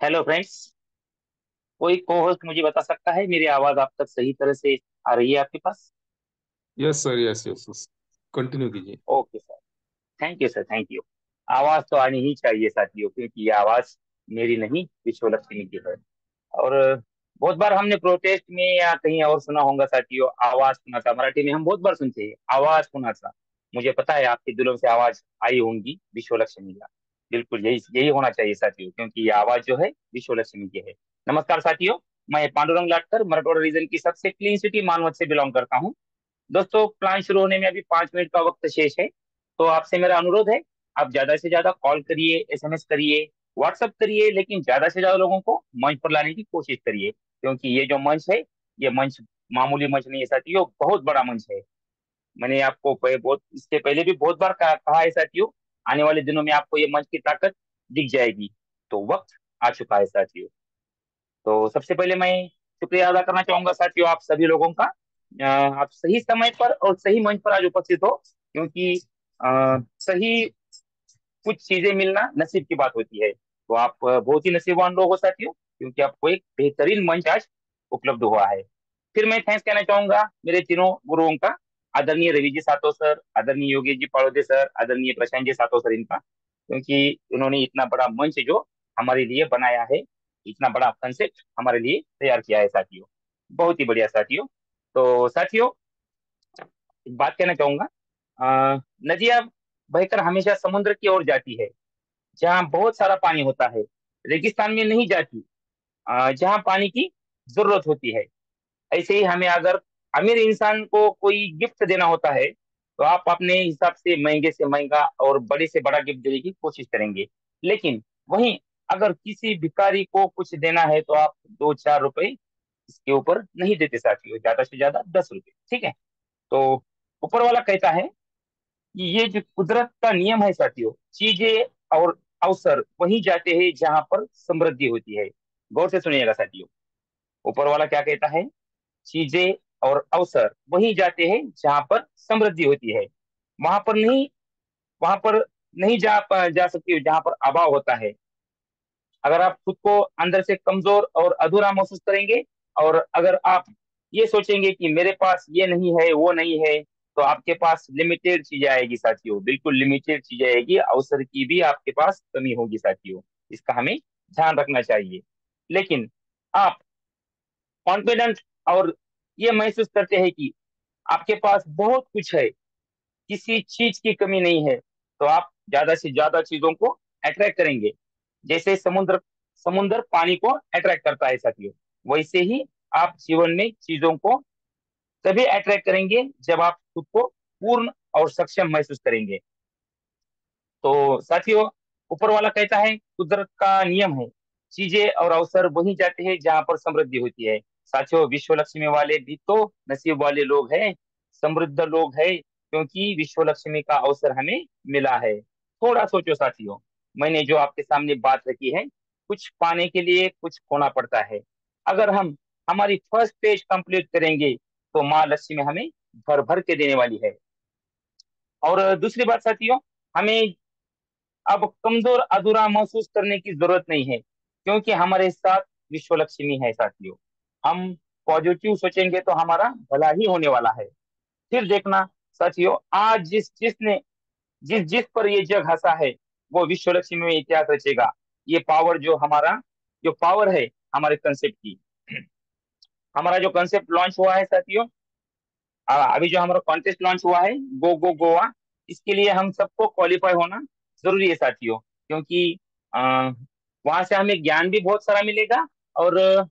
Hello friends. कोई को host मुझे बता सकता है मेरी आवाज आप तक सही तरह से आ रही है आपके पास? Yes sir, yes yes yes. Continue कीजिए। Okay sir. Thank you sir, thank you. आवाज तो आनी ही चाहिए साथियों, क्योंकि ये आवाज मेरी नहीं, विश्व लक्ष्मी की है। और बहुत बार हमने प्रोटेस्ट में या कहीं और सुना होगा साथियों, आवाज सुना था। मराठी में हम बहुत बार सुनते हैं आवाज सुना था। मुझे पता है आपके दिलों से आवाज आई होंगी विश्व लक्ष्मी का। बिल्कुल यही यही होना चाहिए साथियों, क्योंकि ये आवाज जो है विश्व लक्ष्मी की है। नमस्कार साथियों। मैं पांडुरंग लाटकर मराठवाड़ा रीजन की सबसे क्लीन सिटी मानवत से बिलोंग करता हूँ। दोस्तों, प्लान शुरू होने में अभी 5 मिनट का वक्त शेष है। तो आपसे मेरा अनुरोध है, आप ज्यादा से ज्यादा कॉल करिए, एसएमएस करिए, व्हाट्सएप करिए, लेकिन ज्यादा से ज्यादा लोगों को मंच पर लाने की कोशिश करिए, क्योंकि ये जो मंच है, ये मंच मामूली मंच नहीं है साथियों, बहुत बड़ा मंच है। मैंने आपको बहुत इसके पहले भी बहुत बार कहा है साथियों। आने वाले दिनों में आपको ये मंच की ताकत दिख जाएगी। तो वक्त आ चुका है साथियों। तो सबसे पहले मैं शुक्रिया अदा करना चाहूंगा साथियों आप सभी लोगों का। आप सही समय पर और सही मंच पर आज उपस्थित हो, क्योंकि सही कुछ चीजें मिलना नसीब की बात होती है। तो आप बहुत ही नसीबवान लोग हो साथियों, क्योंकि आपको एक बेहतरीन मंच आज उपलब्ध हुआ है। फिर मैं थैंक्स कहना चाहूंगा मेरे तीनों गुरुओं का। आदरणीय रवि जी सातो सर, आदरणीय योगेश जी पाड़ोदे सर, आदरणीय प्रशांत जी सातो सर, इनका, क्योंकि उन्होंने इतना बड़ा मंच जो हमारे लिए बनाया है, इतना बड़ा कंसेप्ट हमारे लिए तैयार किया है साथियों। बहुत ही बढ़िया साथियों। तो साथियों, एक बात कहना चाहूंगा। नदियां बहकर हमेशा समुद्र की ओर जाती है, जहाँ बहुत सारा पानी होता है। रेगिस्तान में नहीं जाती, जहाँ पानी की जरूरत होती है। ऐसे ही हमें अगर अमीर इंसान को कोई गिफ्ट देना होता है, तो आप अपने हिसाब से महंगा और बड़े से बड़ा गिफ्ट देने की कोशिश करेंगे। लेकिन वहीं अगर किसी भिखारी को कुछ देना है, तो आप 2-4 रुपए इसके ऊपर नहीं देते साथियों, ज्यादा से ज्यादा 10 रुपए, ठीक है? तो ऊपर वाला कहता है कि ये जो कुदरत का नियम है साथियों, चीजें और अवसर वहीं जाते हैं जहां पर समृद्धि होती है। गौर से सुनिएगा साथियों, ऊपर वाला क्या कहता है? चीजें और अवसर वहीं जाते हैं जहां पर समृद्धि होती है। वहां पर नहीं, वहां पर नहीं जा सकती हो जहां पर अभाव होता है। अगर आप खुद को अंदर से कमजोर और अधूरा महसूस करेंगे, और अगर आप ये सोचेंगे कि मेरे पास ये नहीं है, वो नहीं है, तो आपके पास लिमिटेड चीजें आएगी साथियों, बिल्कुल लिमिटेड चीजें आएगी, अवसर की भी आपके पास कमी होगी साथियों। इसका हमें ध्यान रखना चाहिए। लेकिन आप कॉन्फिडेंट और ये महसूस करते हैं कि आपके पास बहुत कुछ है, किसी चीज की कमी नहीं है, तो आप ज्यादा से ज्यादा चीजों को अट्रैक्ट करेंगे। जैसे समुद्र समुद्र पानी को अट्रैक्ट करता है साथियों, वैसे ही आप जीवन में चीजों को तभी अट्रैक्ट करेंगे जब आप खुद को पूर्ण और सक्षम महसूस करेंगे। तो साथियों, ऊपर वाला कहता है कुदरत का नियम है, चीजें और अवसर वहीं जाते हैं जहां पर समृद्धि होती है। साथियों, विश्व लक्ष्मी वाले भी तो नसीब वाले लोग हैं, समृद्ध लोग हैं, क्योंकि विश्व लक्ष्मी का अवसर हमें मिला है। थोड़ा सोचो साथियों, मैंने जो आपके सामने बात रखी है, कुछ पाने के लिए कुछ खोना पड़ता है। अगर हम हमारी फर्स्ट पेज कंप्लीट करेंगे, तो माँ लक्ष्मी हमें भर भर के देने वाली है। और दूसरी बात साथियों, हमें अब कमजोर अधूरा महसूस करने की जरूरत नहीं है, क्योंकि हमारे साथ विश्व लक्ष्मी है साथियों। हम पॉजिटिव सोचेंगे तो हमारा भला ही होने वाला है। फिर देखना साथियों, आज जिस जिसने जिस जिस पर ये जग हंसा है, वो विश्व लक्ष्मी में इतिहास रचेगा। ये पावर जो पावर है हमारे कंसेप्ट की, हमारा जो कंसेप्ट लॉन्च हुआ है साथियों, अभी जो हमारा कॉन्टेस्ट लॉन्च हुआ है, गो गो गोवा, इसके लिए हम सबको क्वालिफाई होना जरूरी है साथियों, क्योंकि वहां से हमें ज्ञान भी बहुत सारा मिलेगा। और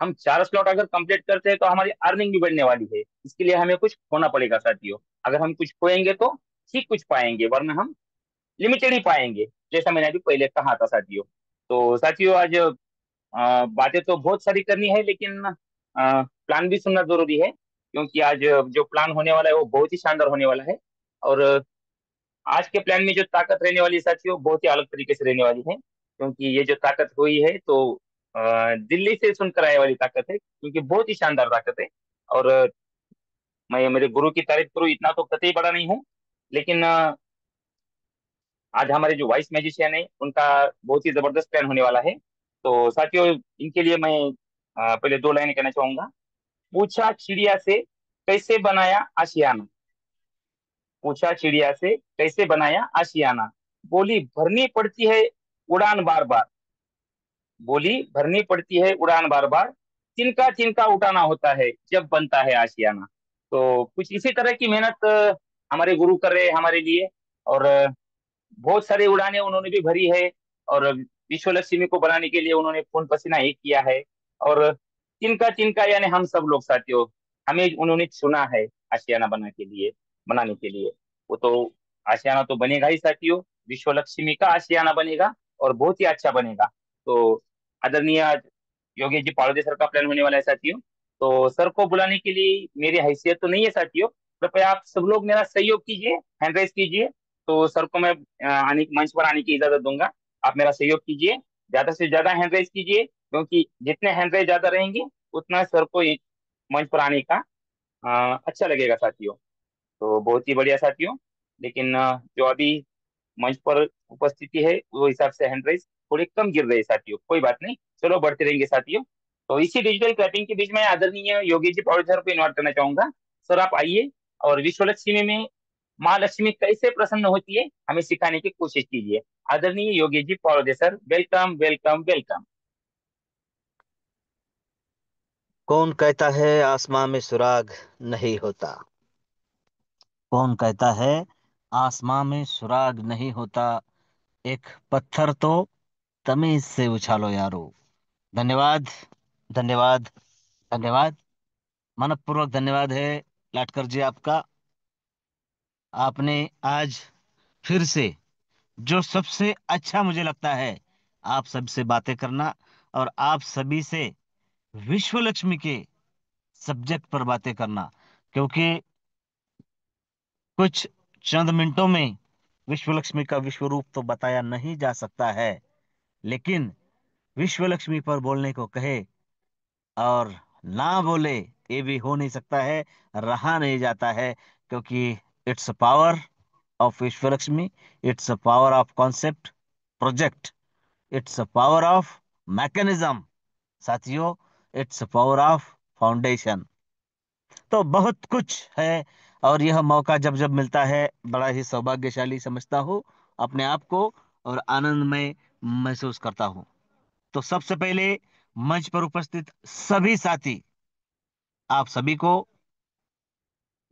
हम 4 स्लॉट अगर कंप्लीट करते हैं, तो हमारी अर्निंग भी बढ़ने वाली है। इसके लिए हमें कुछ खोना पड़ेगा साथियों। अगर हम कुछ खोएंगे तो ठीक कुछ पाएंगे, वरना हम लिमिटेड ही पाएंगे, जैसा मैंने अभी पहले कहा था साथियों। तो साथियों, आज बातें तो बहुत सारी करनी है, लेकिन प्लान भी सुनना जरूरी है, क्योंकि आज जो प्लान होने वाला है वो बहुत ही शानदार होने वाला है। और आज के प्लान में जो ताकत रहने वाली है साथियों, बहुत ही अलग तरीके से रहने वाली है, क्योंकि ये जो ताकत हुई है, तो दिल्ली से सुनकर आने वाली ताकत है, क्योंकि बहुत ही शानदार ताकत है। और मैं मेरे गुरु की तारीफ करूँ इतना तो कतई बड़ा नहीं हूँ, लेकिन आज हमारे जो वाइस मैजिशियन है, उनका बहुत ही जबरदस्त प्लान होने वाला है। तो साथियों, इनके लिए मैं पहले दो लाइनें कहना चाहूंगा। पूछा चिड़िया से कैसे बनाया आशियाना। पूछा चिड़िया से कैसे बनाया आशियाना। बोली भरनी पड़ती है उड़ान बार बार। बोली भरनी पड़ती है उड़ान बार बार। तिनका तिनका उठाना होता है जब बनता है आशियाना। तो कुछ इसी तरह की मेहनत हमारे गुरु कर रहे हैं हमारे लिए। और बहुत सारी उड़ानें उन्होंने भी भरी है। और विश्व लक्ष्मी को बनाने के लिए उन्होंने खून पसीना एक किया है। और तिनका तिनका यानी हम सब लोग साथियों, हमें उन्होंने चुना है आशियाना बनाने के लिए। वो तो आशियाना तो बनेगा ही साथियों। विश्व लक्ष्मी का आशियाना बनेगा और बहुत ही अच्छा बनेगा। तो आदरणीय योगेश जी पाड़ोदे सर का प्लान होने वाला है साथियों। तो सर को बुलाने के लिए मेरी हैसियत तो नहीं है साथियों। कृपया आप सब लोग मेरा सहयोग कीजिए, हैंड रेस कीजिए। तो सर को मैं मंच पर आने की इजाजत दूंगा। आप मेरा सहयोग कीजिए, ज्यादा से ज्यादा हैंड रेस कीजिए, क्योंकि जितने हैंड रेस ज्यादा रहेंगे उतना सर को इस मंच पर आने का अच्छा लगेगा साथियों। तो बहुत ही बढ़िया साथियों। लेकिन जो अभी मंच पर उपस्थिति है वो हिसाब से हैंड राइज थोड़े कम गिर रहे हैं साथियों। कोई बात नहीं, चलो बढ़ते रहेंगे साथियों। तो इसी डिजिटल क्लैपिंग के बीच में आदरणीय योगी जी पवार सर को इन्वाइट करना चाहूंगा। सर आप आइए और विश्व लक्ष्मी में माँ लक्ष्मी कैसे प्रसन्न होती है हमें सिखाने की कोशिश कीजिए। आदरणीय Yogi ji Pawar sir, welcome welcome welcome. कौन कहता है आसमां में सुराग नहीं होता? कौन कहता है आसमां में सुराग नहीं होता? एक पत्थर तो तमीज से उछालो यारो। धन्यवाद, धन्यवाद, धन्यवाद। मनपूर्वक धन्यवाद है लाटकर जी आपका। आपने आज फिर से जो सबसे अच्छा मुझे लगता है, आप सबसे बातें करना और आप सभी से विश्व लक्ष्मी के सब्जेक्ट पर बातें करना। क्योंकि कुछ चंद मिनटों में विश्व लक्ष्मी का विश्व रूप तो बताया नहीं जा सकता है, लेकिन विश्व लक्ष्मी पर बोलने को कहे और ना बोले ये भी हो नहीं सकता है, रहा नहीं जाता है। क्योंकि it's a power of Vishwa Lakshmi, it's a power of concept project, it's a power of mechanism साथियों, it's a power of foundation. तो बहुत कुछ है। और यह मौका जब जब मिलता है बड़ा ही सौभाग्यशाली समझता हूँ अपने आप को, और आनंदमय महसूस करता हूँ। तो सबसे पहले मंच पर उपस्थित सभी साथी, आप सभी को,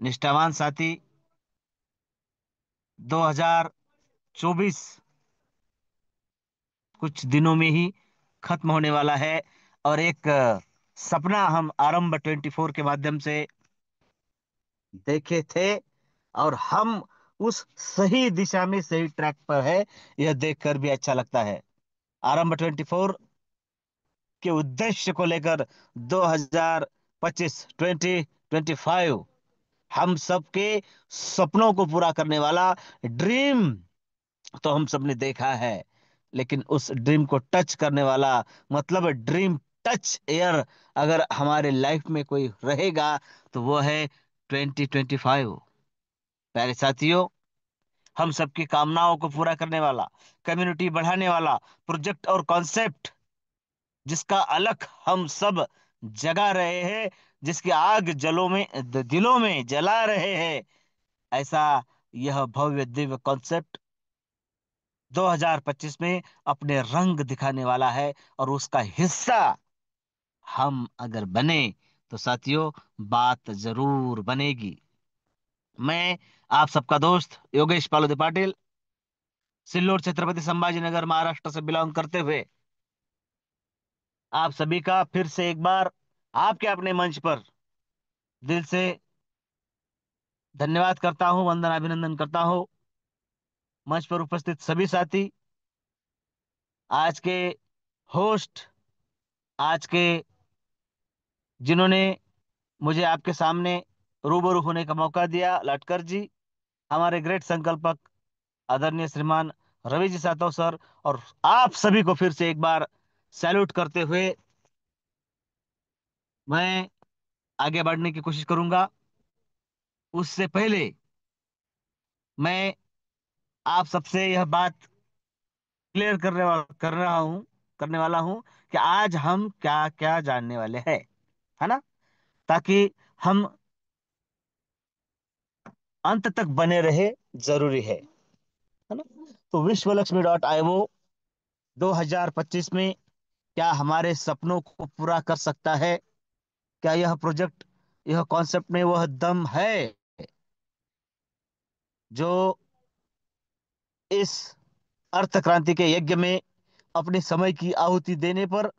निष्ठावान साथी, 2024 कुछ दिनों में ही खत्म होने वाला है। और एक सपना हम आरंभ 24 के माध्यम से देखे थे, और हम उस सही दिशा में सही ट्रैक पर है, यह देखकर भी अच्छा लगता है। आरंभ 24 के उद्देश्य को लेकर 2025 2025 हम सबके सपनों को पूरा करने वाला ड्रीम तो हम सबने देखा है, लेकिन उस ड्रीम को टच करने वाला, मतलब ड्रीम टच एयर अगर हमारे लाइफ में कोई रहेगा तो वो है 2025। प्यारे साथियों, हम सबकी कामनाओं को पूरा करने वाला, कम्युनिटी बढ़ाने वाला प्रोजेक्ट और कॉन्सेप्ट, जिसका अलख हम सब जगा रहे हैं, जिसकी आग दिलों में जला रहे हैं, ऐसा यह भव्य दिव्य कॉन्सेप्ट 2025 में अपने रंग दिखाने वाला है। और उसका हिस्सा हम अगर बने तो साथियों बात जरूर बनेगी। मैं आप सबका दोस्त योगेश पालोदे पाटिल, सिल्लोड छत्रपति संभाजीनगर महाराष्ट्र से बिलोंग करते हुए, आप सभी का फिर से एक बार आपके अपने मंच पर दिल से धन्यवाद करता हूं, वंदन अभिनंदन करता हूं। मंच पर उपस्थित सभी साथी, आज के होस्ट, आज के जिन्होंने मुझे आपके सामने रूबरू होने का मौका दिया, लाटकर जी, हमारे ग्रेट संकल्पक आदरणीय श्रीमान रवि जी सातव सर, और आप सभी को फिर से एक बार सैल्यूट करते हुए मैं आगे बढ़ने की कोशिश करूंगा। उससे पहले मैं आप सबसे यह बात क्लियर कर रहा हूं करने वाला हूं कि आज हम क्या क्या जानने वाले हैं, है ना, ताकि हम अंत तक बने रहे, जरूरी है ना। तो विश्वलक्ष्मी.io 2025 में क्या हमारे सपनों को पूरा कर सकता है? क्या यह प्रोजेक्ट, यह कॉन्सेप्ट में वह दम है जो इस अर्थ क्रांति के यज्ञ में अपने समय की आहुति देने पर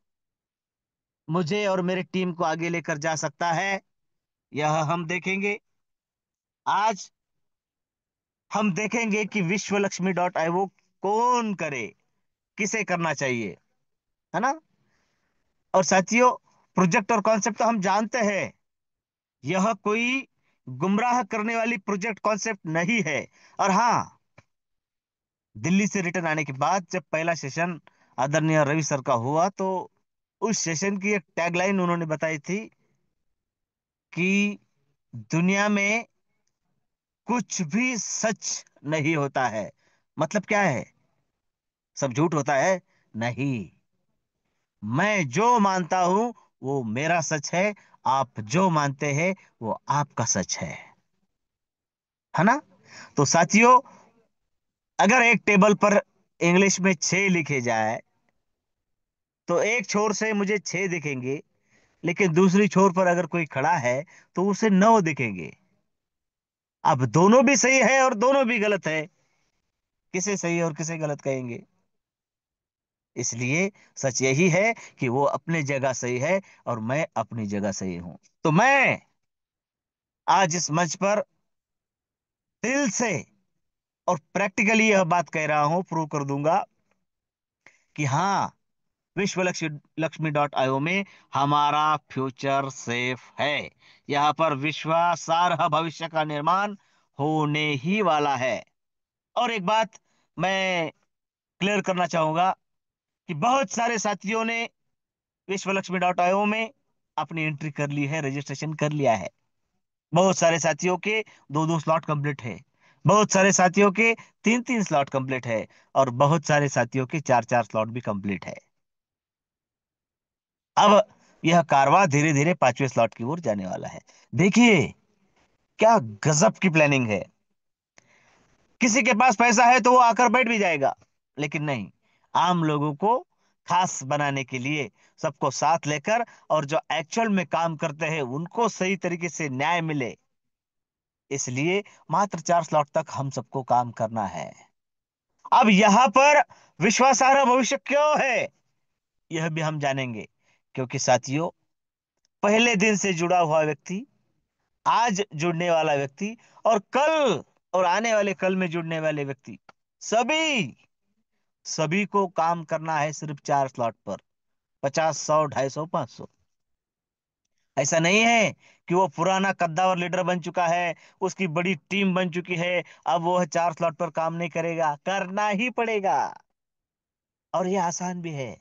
मुझे और मेरे टीम को आगे लेकर जा सकता है? यह हम देखेंगे आज। हम देखेंगे कि विश्वलक्ष्मी.io कौन करे, किसे करना चाहिए, है ना। और साथियों, प्रोजेक्ट और कॉन्सेप्ट तो हम जानते हैं, यह कोई गुमराह करने वाली प्रोजेक्ट कॉन्सेप्ट नहीं है। और हाँ, दिल्ली से रिटर्न आने के बाद जब पहला सेशन आदरणीय रवि सर का हुआ, तो उस सेशन की एक टैगलाइन उन्होंने बताई थी कि दुनिया में कुछ भी सच नहीं होता है। मतलब क्या है? सब झूठ होता है? नहीं। मैं जो मानता हूं वो मेरा सच है, आप जो मानते हैं वो आपका सच है ना। तो साथियों, अगर एक टेबल पर इंग्लिश में 6 लिखे जाए तो एक छोर से मुझे 6 दिखेंगे, लेकिन दूसरी छोर पर अगर कोई खड़ा है तो उसे 9 दिखेंगे। अब दोनों भी सही है और दोनों भी गलत है, किसे सही और किसे गलत कहेंगे? इसलिए सच यही है कि वो अपनी जगह सही है और मैं अपनी जगह सही हूं। तो मैं आज इस मंच पर दिल से और प्रैक्टिकली यह बात कह रहा हूं, प्रूव कर दूंगा कि हाँ, विश्वलक्ष्मी.io में हमारा फ्यूचर सेफ है। यहाँ पर विश्वासार्ह भविष्य का निर्माण होने ही वाला है। और एक बात मैं क्लियर करना चाहूंगा कि बहुत सारे साथियों ने विश्वलक्ष्मी.io में अपनी एंट्री कर ली है, रजिस्ट्रेशन कर लिया है। बहुत सारे साथियों के 2-2 स्लॉट कंप्लीट है, बहुत सारे साथियों के 3-3 स्लॉट कंप्लीट है, और बहुत सारे साथियों के 4-4 स्लॉट भी कंप्लीट है। अब यह कारवां धीरे धीरे 5वें स्लॉट की ओर जाने वाला है। देखिए क्या गजब की प्लानिंग है। किसी के पास पैसा है तो वो आकर बैठ भी जाएगा, लेकिन नहीं, आम लोगों को खास बनाने के लिए, सबको साथ लेकर, और जो एक्चुअल में काम करते हैं उनको सही तरीके से न्याय मिले, इसलिए मात्र 4 स्लॉट तक हम सबको काम करना है। अब यहां पर विश्वासार्ह भविष्य क्यों है, यह भी हम जानेंगे। क्योंकि साथियों, पहले दिन से जुड़ा हुआ व्यक्ति, आज जुड़ने वाला व्यक्ति, और कल और आने वाले कल में जुड़ने वाले व्यक्ति, सभी सभी को काम करना है सिर्फ 4 स्लॉट पर। 50, 100, 250, 500। ऐसा नहीं है कि वो पुराना कद्दावर लीडर बन चुका है, उसकी बड़ी टीम बन चुकी है, अब वो 4 स्लॉट पर काम नहीं करेगा, करना ही पड़ेगा। और ये आसान भी है।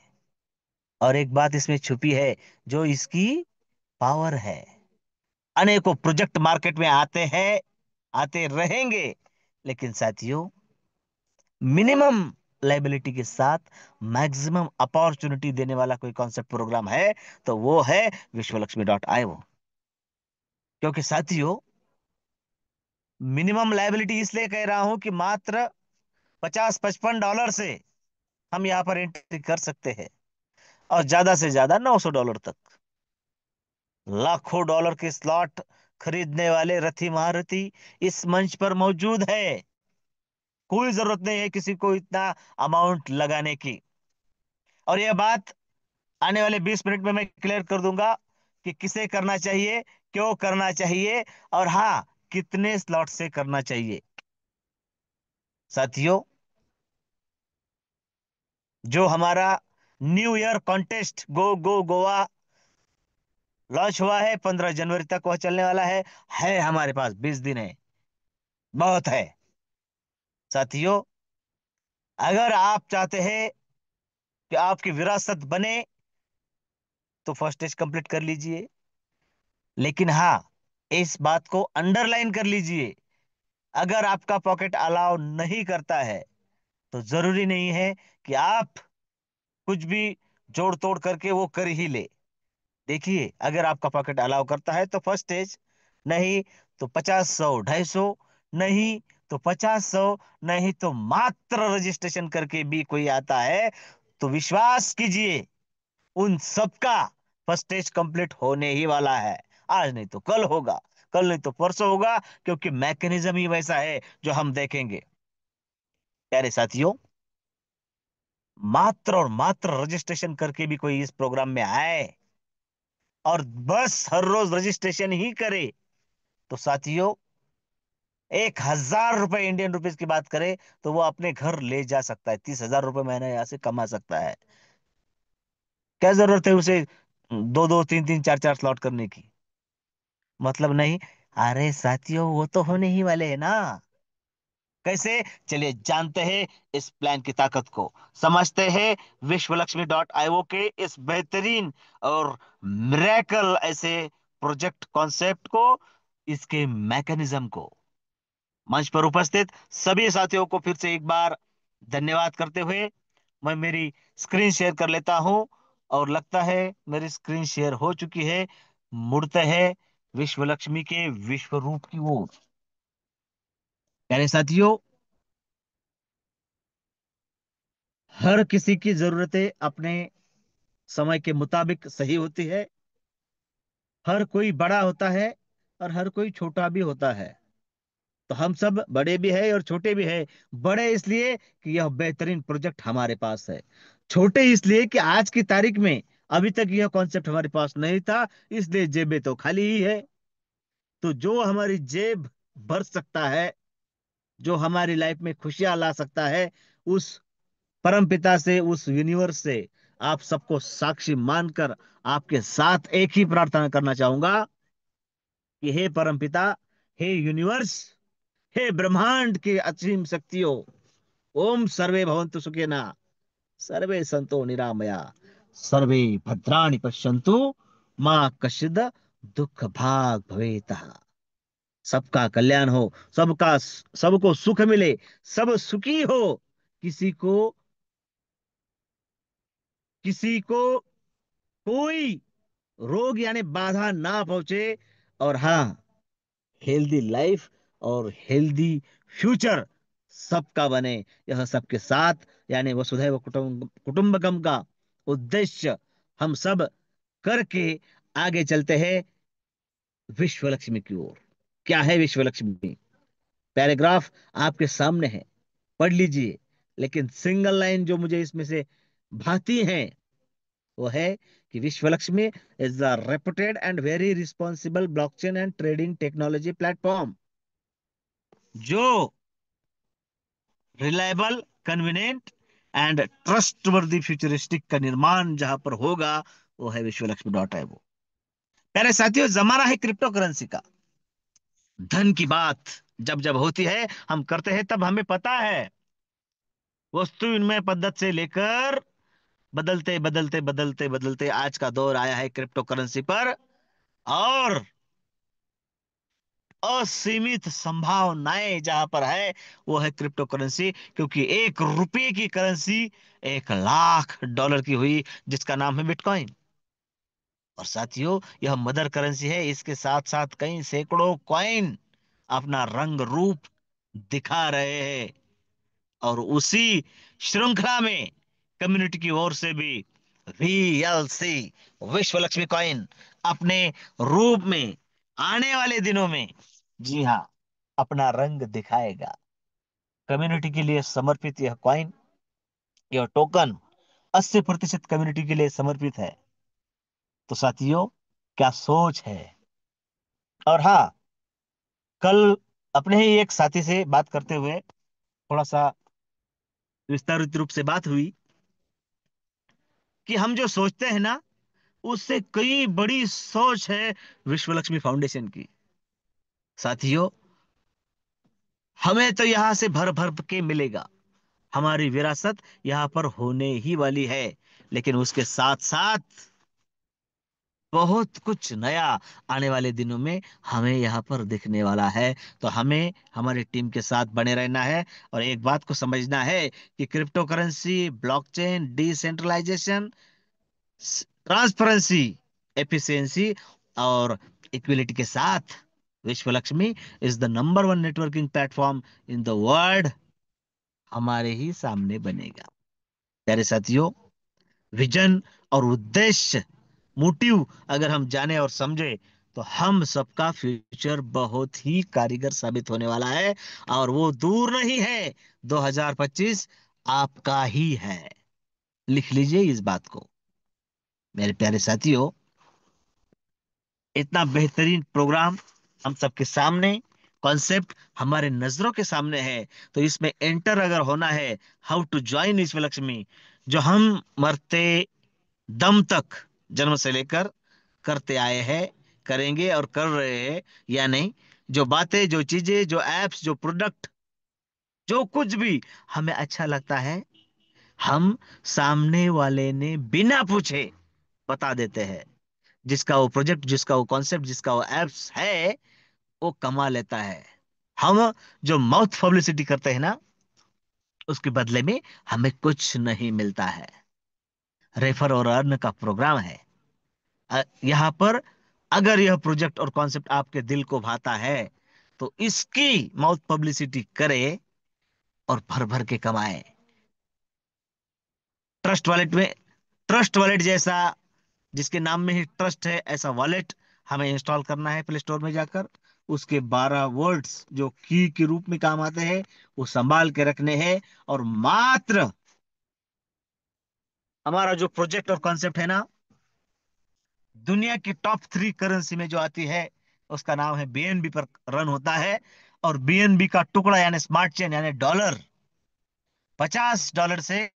और एक बात इसमें छुपी है जो इसकी पावर है। अनेकों प्रोजेक्ट मार्केट में आते हैं, आते रहेंगे, लेकिन साथियों, मिनिमम लाइबिलिटी के साथ मैक्सिमम अपॉर्चुनिटी देने वाला कोई कॉन्सेप्ट प्रोग्राम है तो वो है विश्वलक्ष्मी.io। क्योंकि साथियों, मिनिमम लाइबिलिटी इसलिए कह रहा हूं कि मात्र $50-55 से हम यहां पर एंट्री कर सकते हैं, और ज्यादा से ज्यादा $900 तक। लाखों डॉलर के स्लॉट खरीदने वाले रथी महारथी इस मंच पर मौजूद है। कोई जरूरत नहीं है किसी को इतना अमाउंट लगाने की। और यह बात आने वाले 20 मिनट में मैं क्लियर कर दूंगा कि किसे करना चाहिए, क्यों करना चाहिए, और हाँ, कितने स्लॉट से करना चाहिए। साथियों, जो हमारा न्यू ईयर कॉन्टेस्ट गो गो गोवा लॉन्च हुआ है, 15 जनवरी तक वह चलने वाला है हमारे पास 20 दिन है, बहुत है। साथियों, अगर आप चाहते हैं कि आपकी विरासत बने तो फर्स्ट स्टेज कंप्लीट कर लीजिए, लेकिन हाँ, इस बात को अंडरलाइन कर लीजिए, अगर आपका पॉकेट अलाउ नहीं करता है तो जरूरी नहीं है कि आप कुछ भी जोड़ तोड़ करके वो कर ही ले। देखिए, अगर आपका पॉकेट अलाउ करता है तो फर्स्ट स्टेज, नहीं तो 50, 100, 250, नहीं तो 50, 100, नहीं तो मात्र रजिस्ट्रेशन करके भी कोई आता है, तो विश्वास कीजिए उन सबका फर्स्ट स्टेज कंप्लीट होने ही वाला है। आज नहीं तो कल होगा, कल नहीं तो परसों होगा, क्योंकि मैकेनिज्म ही वैसा है जो हम देखेंगे। प्यारे साथियों, मात्र और मात्र रजिस्ट्रेशन करके भी कोई इस प्रोग्राम में आए और बस हर रोज रजिस्ट्रेशन ही करे, तो साथियों 1,000 रुपए इंडियन रुपीज की बात करें तो वो अपने घर ले जा सकता है, 30,000 रुपए महीना यहाँ से कमा सकता है। क्या जरूरत है उसे दो दो तीन तीन चार चार स्लॉट करने की? मतलब नहीं। अरे साथियों, वो तो होने ही वाले हैं ना। कैसे? चलिए जानते हैं इस प्लान की ताकत को, समझते हैं विश्वलक्ष्मी.io के इस बेहतरीन और मिरेकल ऐसे प्रोजेक्ट कॉन्सेप्ट को, इसके मैकेनिज्म को। मंच पर उपस्थित सभी साथियों को फिर से एक बार धन्यवाद करते हुए मैं मेरी स्क्रीन शेयर कर लेता हूं, और लगता है मेरी स्क्रीन शेयर हो चुकी है। मुड़ते हैं विश्व लक्ष्मी के विश्व रूप की ओर। प्यारे साथियों, हर किसी की जरूरतें अपने समय के मुताबिक सही होती है। हर कोई बड़ा होता है और हर कोई छोटा भी होता है। तो हम सब बड़े भी हैं और छोटे भी हैं। बड़े इसलिए कि यह बेहतरीन प्रोजेक्ट हमारे पास है, छोटे इसलिए कि आज की तारीख में अभी तक यह कॉन्सेप्ट हमारे पास नहीं था, इसलिए जेबें तो खाली ही है। तो जो हमारी जेब भर सकता है, जो हमारी लाइफ में खुशियां ला सकता है, उस परम पिता से, उस यूनिवर्स से आप सबको साक्षी मानकर आपके साथ एक ही प्रार्थना करना चाहूंगा कि हे परम पिता, हे यूनिवर्स, हे ब्रह्मांड के असीम शक्तियों, ओम सर्वे भवन्तु सुखिनः, सर्वे सन्तु निरामया, सर्वे भद्राणि पश्यन्तु, मां कश्चिद दुख भाग भवेतः। सबका कल्याण हो, सबका सबको सुख मिले, सब सुखी हो, किसी को किसी को कोई रोग यानी बाधा ना पहुंचे, और हाँ, हेल्दी लाइफ और हेल्दी फ्यूचर सबका बने, यह सबके साथ यानी वसुधैव कुटुंबकम का उद्देश्य हम सब करके आगे चलते हैं विश्व लक्ष्मी की ओर। क्या है विश्व लक्ष्मी? पैराग्राफ आपके सामने है, पढ़ लीजिए। लेकिन सिंगल लाइन जो मुझे इसमें से भाती है वो है कि Vishwa Lakshmi is the reputed and very responsible blockchain and trading technology platform, जो reliable, convenient and trustworthy futuristic का निर्माण जहां पर होगा, वो है विश्वलक्ष्मी.io। प्यारे साथियों, जमाना है क्रिप्टो करेंसी का। धन की बात जब जब होती है, हम करते हैं, तब हमें पता है वस्तु विनिमय पद्धति से लेकर बदलते बदलते बदलते बदलते आज का दौर आया है क्रिप्टो करेंसी पर। और असीमित संभावनाएं जहां पर है वो है क्रिप्टो करेंसी, क्योंकि 1 रुपए की करेंसी 1 लाख डॉलर की हुई, जिसका नाम है बिटकॉइन। और साथियों, यह मदर करेंसी है, इसके साथ साथ कई सैकड़ों कॉइन अपना रंग रूप दिखा रहे हैं। और उसी श्रृंखला में कम्युनिटी की ओर से भी VLC, विश्व लक्ष्मी कॉइन, अपने रूप में आने वाले दिनों में, जी हाँ, अपना रंग दिखाएगा। कम्युनिटी के लिए समर्पित यह कॉइन, यह टोकन 80% कम्युनिटी के लिए समर्पित है। तो साथियों, क्या सोच है? और हाँ, कल अपने ही एक साथी से बात करते हुए थोड़ा सा विस्तारित रूप से बात हुई कि हम जो सोचते हैं ना, उससे कई बड़ी सोच है विश्व लक्ष्मी फाउंडेशन की। साथियों, हमें तो यहां से भर भर के मिलेगा, हमारी विरासत यहां पर होने ही वाली है। लेकिन उसके साथ साथ बहुत कुछ नया आने वाले दिनों में हमें यहाँ पर दिखने वाला है। तो हमें हमारी टीम के साथ बने रहना है, और एक बात को समझना है कि crypto currency, blockchain, decentralization transparency, efficiency और इक्विलिटी के साथ Vishwa Lakshmi is the number one networking platform in the world हमारे ही सामने बनेगा। प्यारे साथियों, विजन और उद्देश्य, मोटिव अगर हम जाने और समझे तो हम सबका फ्यूचर बहुत ही कारीगर साबित होने वाला है, और वो दूर नहीं है, 2025 आपका ही है। लिख लीजिए इस बात को। मेरे प्यारे साथियों, इतना बेहतरीन प्रोग्राम हम सबके सामने, कॉन्सेप्ट हमारे नजरों के सामने है, तो इसमें एंटर अगर होना है, हाउ टू ज्वाइन ईश्वर लक्ष्मी, जो हम मरते दम तक जन्म से लेकर करते आए हैं, करेंगे और कर रहे हैं या नहीं, जो बातें, जो चीजें, जो एप्स, जो प्रोडक्ट, जो कुछ भी हमें अच्छा लगता है, हम सामने वाले ने बिना पूछे बता देते हैं। जिसका वो प्रोजेक्ट, जिसका वो कॉन्सेप्ट, जिसका वो एप्स है, वो कमा लेता है। हम जो माउथ पब्लिसिटी करते हैं ना, उसके बदले में हमें कुछ नहीं मिलता है। रेफर और अर्न का प्रोग्राम है। यहाँ पर अगर यह प्रोजेक्ट और कॉन्सेप्ट आपके दिल को भाता है, तो इसकी माउथ पब्लिसिटी करे और भर भर के कमाए। ट्रस्ट वॉलेट में, ट्रस्ट वॉलेट जैसा, जिसके नाम में ही ट्रस्ट है, ऐसा वॉलेट हमें इंस्टॉल करना है प्ले स्टोर में जाकर। उसके 12 वर्ड्स जो की के रूप में काम आते हैं, वो संभाल के रखने हैं। और मात्र हमारा जो प्रोजेक्ट और कॉन्सेप्ट है ना, दुनिया की टॉप 3 करेंसी में जो आती है, उसका नाम है बीएनबी पर रन होता है। और बीएनबी का टुकड़ा यानी स्मार्ट चेन यानी डॉलर, $50 से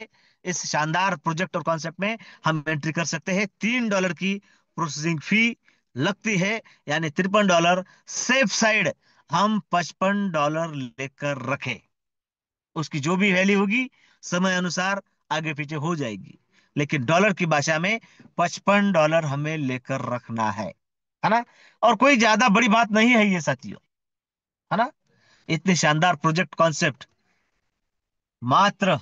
इस शानदार प्रोजेक्ट और कॉन्सेप्ट में हम एंट्री कर सकते हैं। $3 की प्रोसेसिंग फी लगती है, यानी $53। सेफ साइड हम $55 लेकर रखे, उसकी जो भी वैल्यू होगी समय अनुसार आगे पीछे हो जाएगी, लेकिन डॉलर की भाषा में $55 हमें लेकर रखना है ना। और कोई ज्यादा बड़ी बात नहीं है ये साथियों, है ना। इतने शानदार प्रोजेक्ट कॉन्सेप्ट मात्र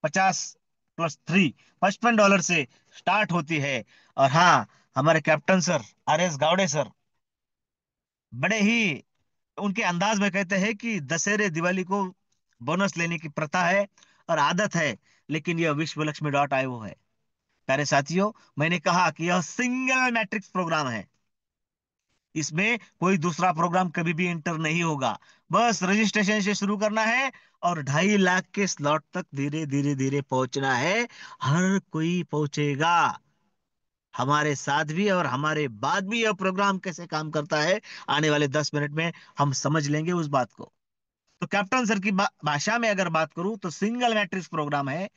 50 + 3 $55 से स्टार्ट होती है। और हाँ, हमारे captain sir RS Gawde sir बड़े ही उनके अंदाज में कहते हैं कि दशहरे दिवाली को बोनस लेने की प्रथा है और आदत है, लेकिन यह विश्व लक्ष्मी .io है। प्यारे साथियों, मैंने कहा कि यह सिंगल मैट्रिक्स प्रोग्राम है। इसमें कोई दूसरा प्रोग्राम कभी भी इंटर नहीं होगा। बस रजिस्ट्रेशन से शुरू करना है और 2.5 लाख के स्लॉट तक धीरे धीरे धीरे पहुंचना है। हर कोई पहुंचेगा, हमारे साथ भी और हमारे बाद भी। यह प्रोग्राम कैसे काम करता है, आने वाले 10 मिनट में हम समझ लेंगे उस बात को। तो कैप्टन सर की भाषा में अगर बात करूं तो सिंगल मैट्रिक्स प्रोग्राम है,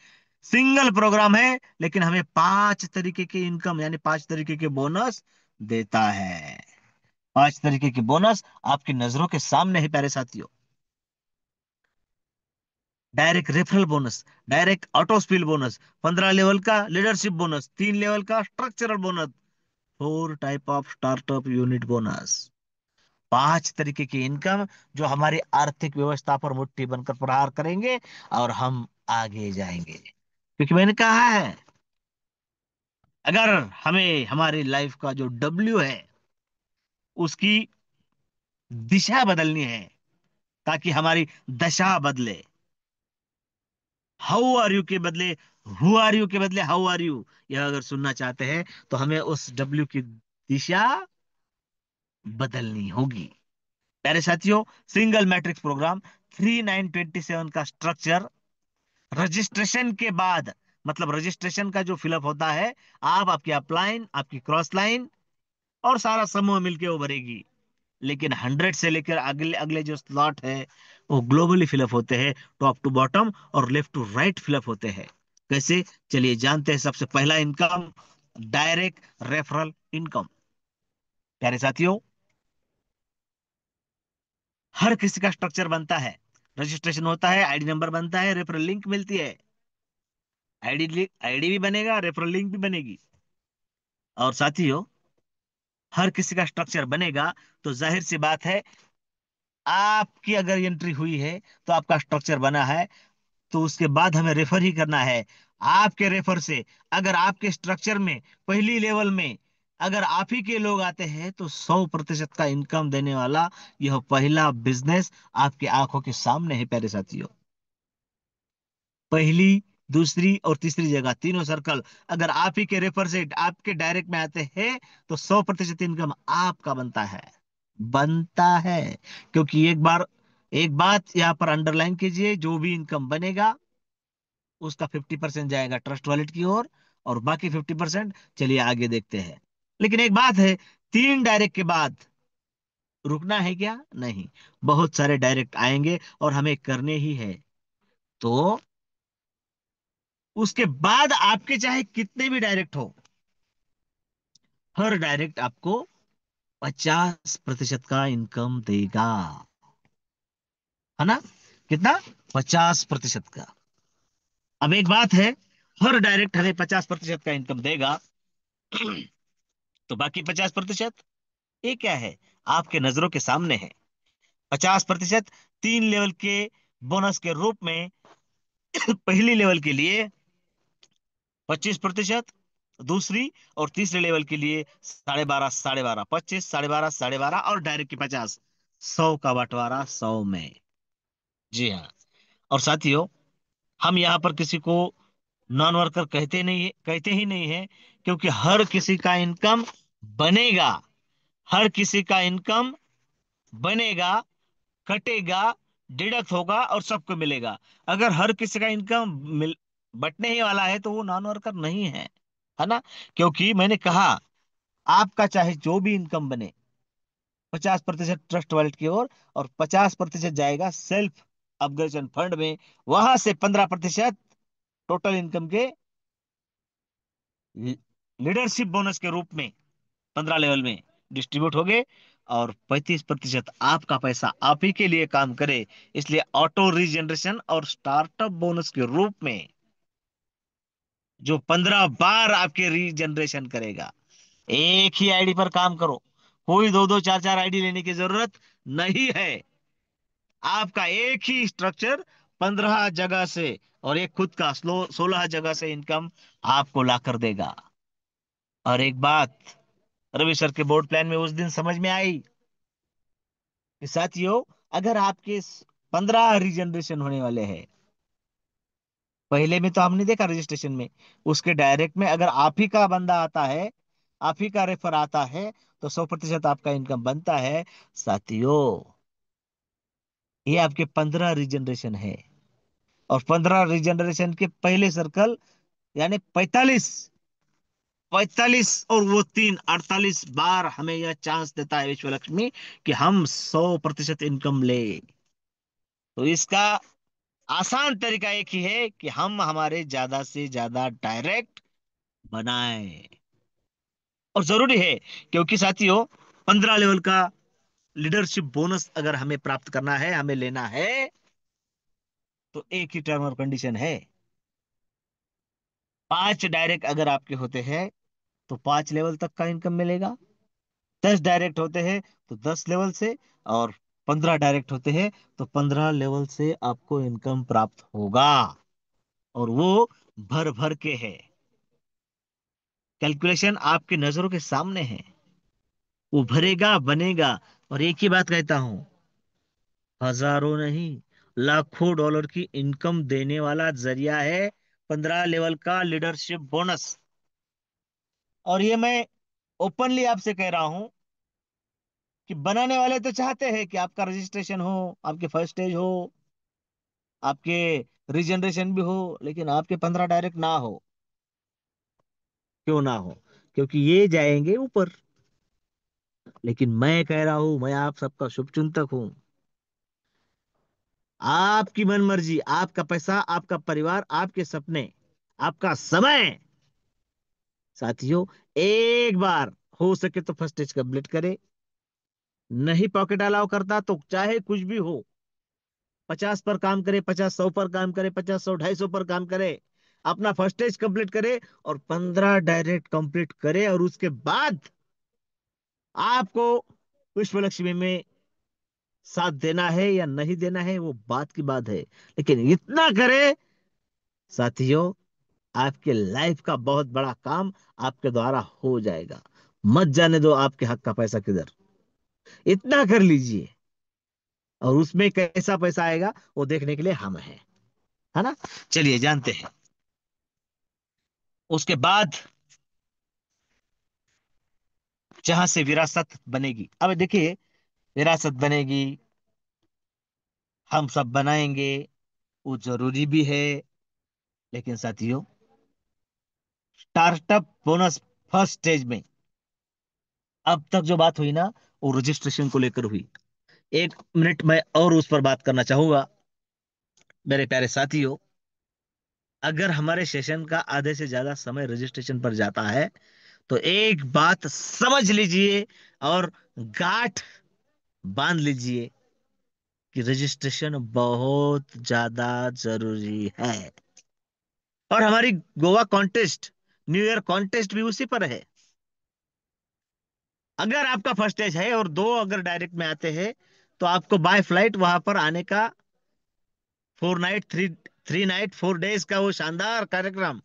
सिंगल प्रोग्राम है, लेकिन हमें 5 तरीके की इनकम यानी 5 तरीके के बोनस देता है। 5 तरीके की बोनस आपकी नजरों के सामने है प्यारे साथियों। Direct referral bonus, direct auto spill bonus, 15 level का लीडरशिप बोनस, 3 लेवल का structural bonus, 4 type of startup unit bonus. 5 तरीके की इनकम जो हमारी आर्थिक व्यवस्था पर मुट्ठी बनकर प्रहार करेंगे और हम आगे जाएंगे। क्योंकि मैंने कहा है, अगर हमें हमारी लाइफ का जो डब्ल्यू है उसकी दिशा बदलनी है ताकि हमारी दशा बदले, हाउ आर यू के बदले हु आर यू के बदले हाउ आर यू, यह अगर सुनना चाहते हैं तो हमें उस डब्ल्यू की दिशा बदलनी होगी। प्यारे साथियों, सिंगल मैट्रिक्स प्रोग्राम 3927 का स्ट्रक्चर, रजिस्ट्रेशन के बाद, मतलब रजिस्ट्रेशन का जो फिलअप होता है, आप, आपकी अपलाइन, आपकी क्रॉस लाइन और सारा समूह मिलके उभरेगी। लेकिन 100 से लेकर अगले अगले जो स्लॉट है, वो ग्लोबली फिलअप होते हैं, टॉप टू बॉटम और लेफ्ट टू राइट फिलअप होते हैं। कैसे, चलिए जानते हैं। सबसे पहला इनकम, डायरेक्ट रेफरल इनकम। प्यारे साथियों, हर किसी का स्ट्रक्चर बनता है, रजिस्ट्रेशन होता है, आईडी नंबर बनता है, रेफरल लिंक मिलती है। आईडी भी बनेगा, रेफरल लिंक भी बनेगी। और साथियों, हर किसी का स्ट्रक्चर बनेगा तो जाहिर सी बात है, आपकी अगर एंट्री हुई है तो आपका स्ट्रक्चर बना है, तो उसके बाद हमें रेफर ही करना है। आपके रेफर से, अगर आपके स्ट्रक्चर में पहली लेवल में अगर आप ही के लोग आते हैं, तो 100% का इनकम देने वाला यह पहला बिजनेस आपकी आंखों के सामने है प्यारे साथियों। पहली, दूसरी और तीसरी जगह, तीनों सर्कल अगर आप ही के रेफर से आपके डायरेक्ट में आते हैं, तो 100% इनकम आपका बनता है, बनता है। क्योंकि एक बात यहां पर अंडरलाइन कीजिए, जो भी इनकम बनेगा उसका 50% जाएगा ट्रस्ट वॉलेट की ओर, और बाकी 50% चलिए आगे देखते हैं। लेकिन एक बात है, 3 डायरेक्ट के बाद रुकना है क्या? नहीं, बहुत सारे डायरेक्ट आएंगे और हमें करने ही है। तो उसके बाद आपके चाहे कितने भी डायरेक्ट हो, हर डायरेक्ट आपको 50% का इनकम देगा, है ना? कितना? 50% का। अब एक बात है, हर डायरेक्ट हमें 50% का इनकम देगा, तो बाकी 50% ये क्या है? आपके नजरों के सामने है। 50% 3 लेवल के बोनस के रूप में पहली लेवल के लिए 25%, दूसरी और तीसरे लेवल के लिए 12.5 12.5 25 12.5 12.5 और डायरेक्ट की 50, 100 का बंटवारा 100 में। जी हाँ। और साथियों, हम यहाँ पर किसी को नॉन वर्कर कहते ही नहीं है, क्योंकि हर किसी का इनकम बनेगा, हर किसी का इनकम बनेगा, कटेगा, डिडक्ट होगा और सबको मिलेगा। अगर हर किसी का इनकम बटने ही वाला है, तो वो नॉन वर्कर नहीं है ना? क्योंकि मैंने कहा, आपका चाहे जो भी इनकम बने, 50% ट्रस्ट वॉलेट की ओर और 50% जाएगा सेल्फ अपग्रेडेशन फंड में। वहां से 15% टोटल इनकम के लीडरशिप बोनस के रूप में 15 लेवल में डिस्ट्रीब्यूट हो गए, और 35% आपका पैसा आप ही के लिए काम करे, इसलिए ऑटो रीजनरेशन और स्टार्टअप बोनस के रूप में जो 15 बार आपके रीजनरेशन करेगा। एक ही आईडी पर काम करो, कोई दो दो चार चार आईडी लेने की जरूरत नहीं है। आपका एक ही स्ट्रक्चर 15 जगह से और एक खुद का 16 जगह से इनकम आपको ला कर देगा। और एक बात रवि सर के बोर्ड प्लान में उस दिन समझ में आई कि साथियों, अगर आपके 15 रीजनरेशन होने वाले हैं, पहले में तो हमने देखा रजिस्ट्रेशन में, उसके डायरेक्ट में अगर आप ही का बंदा आता है, आप ही का रेफर आता है, तो 100% आपका इनकम बनता है। साथियों, ये आपके 15 रीजनरेशन है, और 15 रीजनरेशन के पहले सर्कल यानी 45 और वो 3 48 बार हमें यह चांस देता है विश्व लक्ष्मी कि हम 100% इनकम ले। तो इसका आसान तरीका एक ही है कि हम हमारे ज्यादा से ज्यादा डायरेक्ट बनाएं। और जरूरी है, क्योंकि साथियों, 15 लेवल का लीडरशिप बोनस अगर हमें प्राप्त करना है, हमें लेना है, तो एक ही टर्म और कंडीशन है। 5 डायरेक्ट अगर आपके होते हैं, तो 5 लेवल तक का इनकम मिलेगा। 10 डायरेक्ट होते हैं तो 10 लेवल से, और 15 डायरेक्ट होते हैं तो 15 लेवल से आपको इनकम प्राप्त होगा। और वो भर भर के है, कैलकुलेशन आपकी नजरों के सामने है, वो भरेगा, बनेगा। और एक ही बात कहता हूं, हजारों नहीं, लाखों डॉलर की इनकम देने वाला जरिया है 15 लेवल का लीडरशिप बोनस। और ये मैं ओपनली आपसे कह रहा हूं कि बनाने वाले तो चाहते हैं कि आपका रजिस्ट्रेशन हो, आपके फर्स्ट स्टेज हो, आपके रीजनरेशन भी हो, लेकिन आपके 15 डायरेक्ट ना हो। क्यों ना हो? क्योंकि ये जाएंगे ऊपर। लेकिन मैं कह रहा हूं, मैं आप सबका शुभचिंतक हूं। आपकी मन मर्जी, आपका पैसा, आपका परिवार, आपके सपने, आपका समय। साथियों, एक बार हो सके तो फर्स्ट स्टेज कंप्लीट करे। नहीं पॉकेट अलाउ करता तो चाहे कुछ भी हो, 50 पर काम करे, 50 100 पर काम करे, 50 100 250 पर काम करे, अपना फर्स्ट स्टेज कंप्लीट करे और 15 डायरेक्ट कंप्लीट करे। और उसके बाद आपको विश्व लक्ष्मी में साथ देना है या नहीं देना है, वो बात की बात है। लेकिन इतना करे साथियों, आपके लाइफ का बहुत बड़ा काम आपके द्वारा हो जाएगा। मत जाने दो आपके हक का पैसा किधर। इतना कर लीजिए, और उसमें कैसा पैसा आएगा वो देखने के लिए हम हैं, है ना। चलिए जानते हैं। उसके बाद जहां से विरासत बनेगी, अब देखिए, विरासत बनेगी, हम सब बनाएंगे, वो जरूरी भी है। लेकिन साथियों, स्टार्टअप बोनस फर्स्ट स्टेज में अब तक जो बात हुई ना, वो रजिस्ट्रेशन को लेकर हुई। 1 मिनट मैं और उस पर बात करना चाहूंगा। मेरे प्यारे साथियों, अगर हमारे सेशन का आधे से ज्यादा समय रजिस्ट्रेशन पर जाता है, तो एक बात समझ लीजिए और गांठ बांध लीजिए कि रजिस्ट्रेशन बहुत ज्यादा जरूरी है। और हमारी Goa contest, new year contest भी उसी पर है। अगर आपका फर्स्ट स्टेज है और 2 अगर डायरेक्ट में आते हैं, तो आपको बाय फ्लाइट वहां पर आने का 4 नाइट 3 नाइट 4 डेज का वो शानदार कार्यक्रम,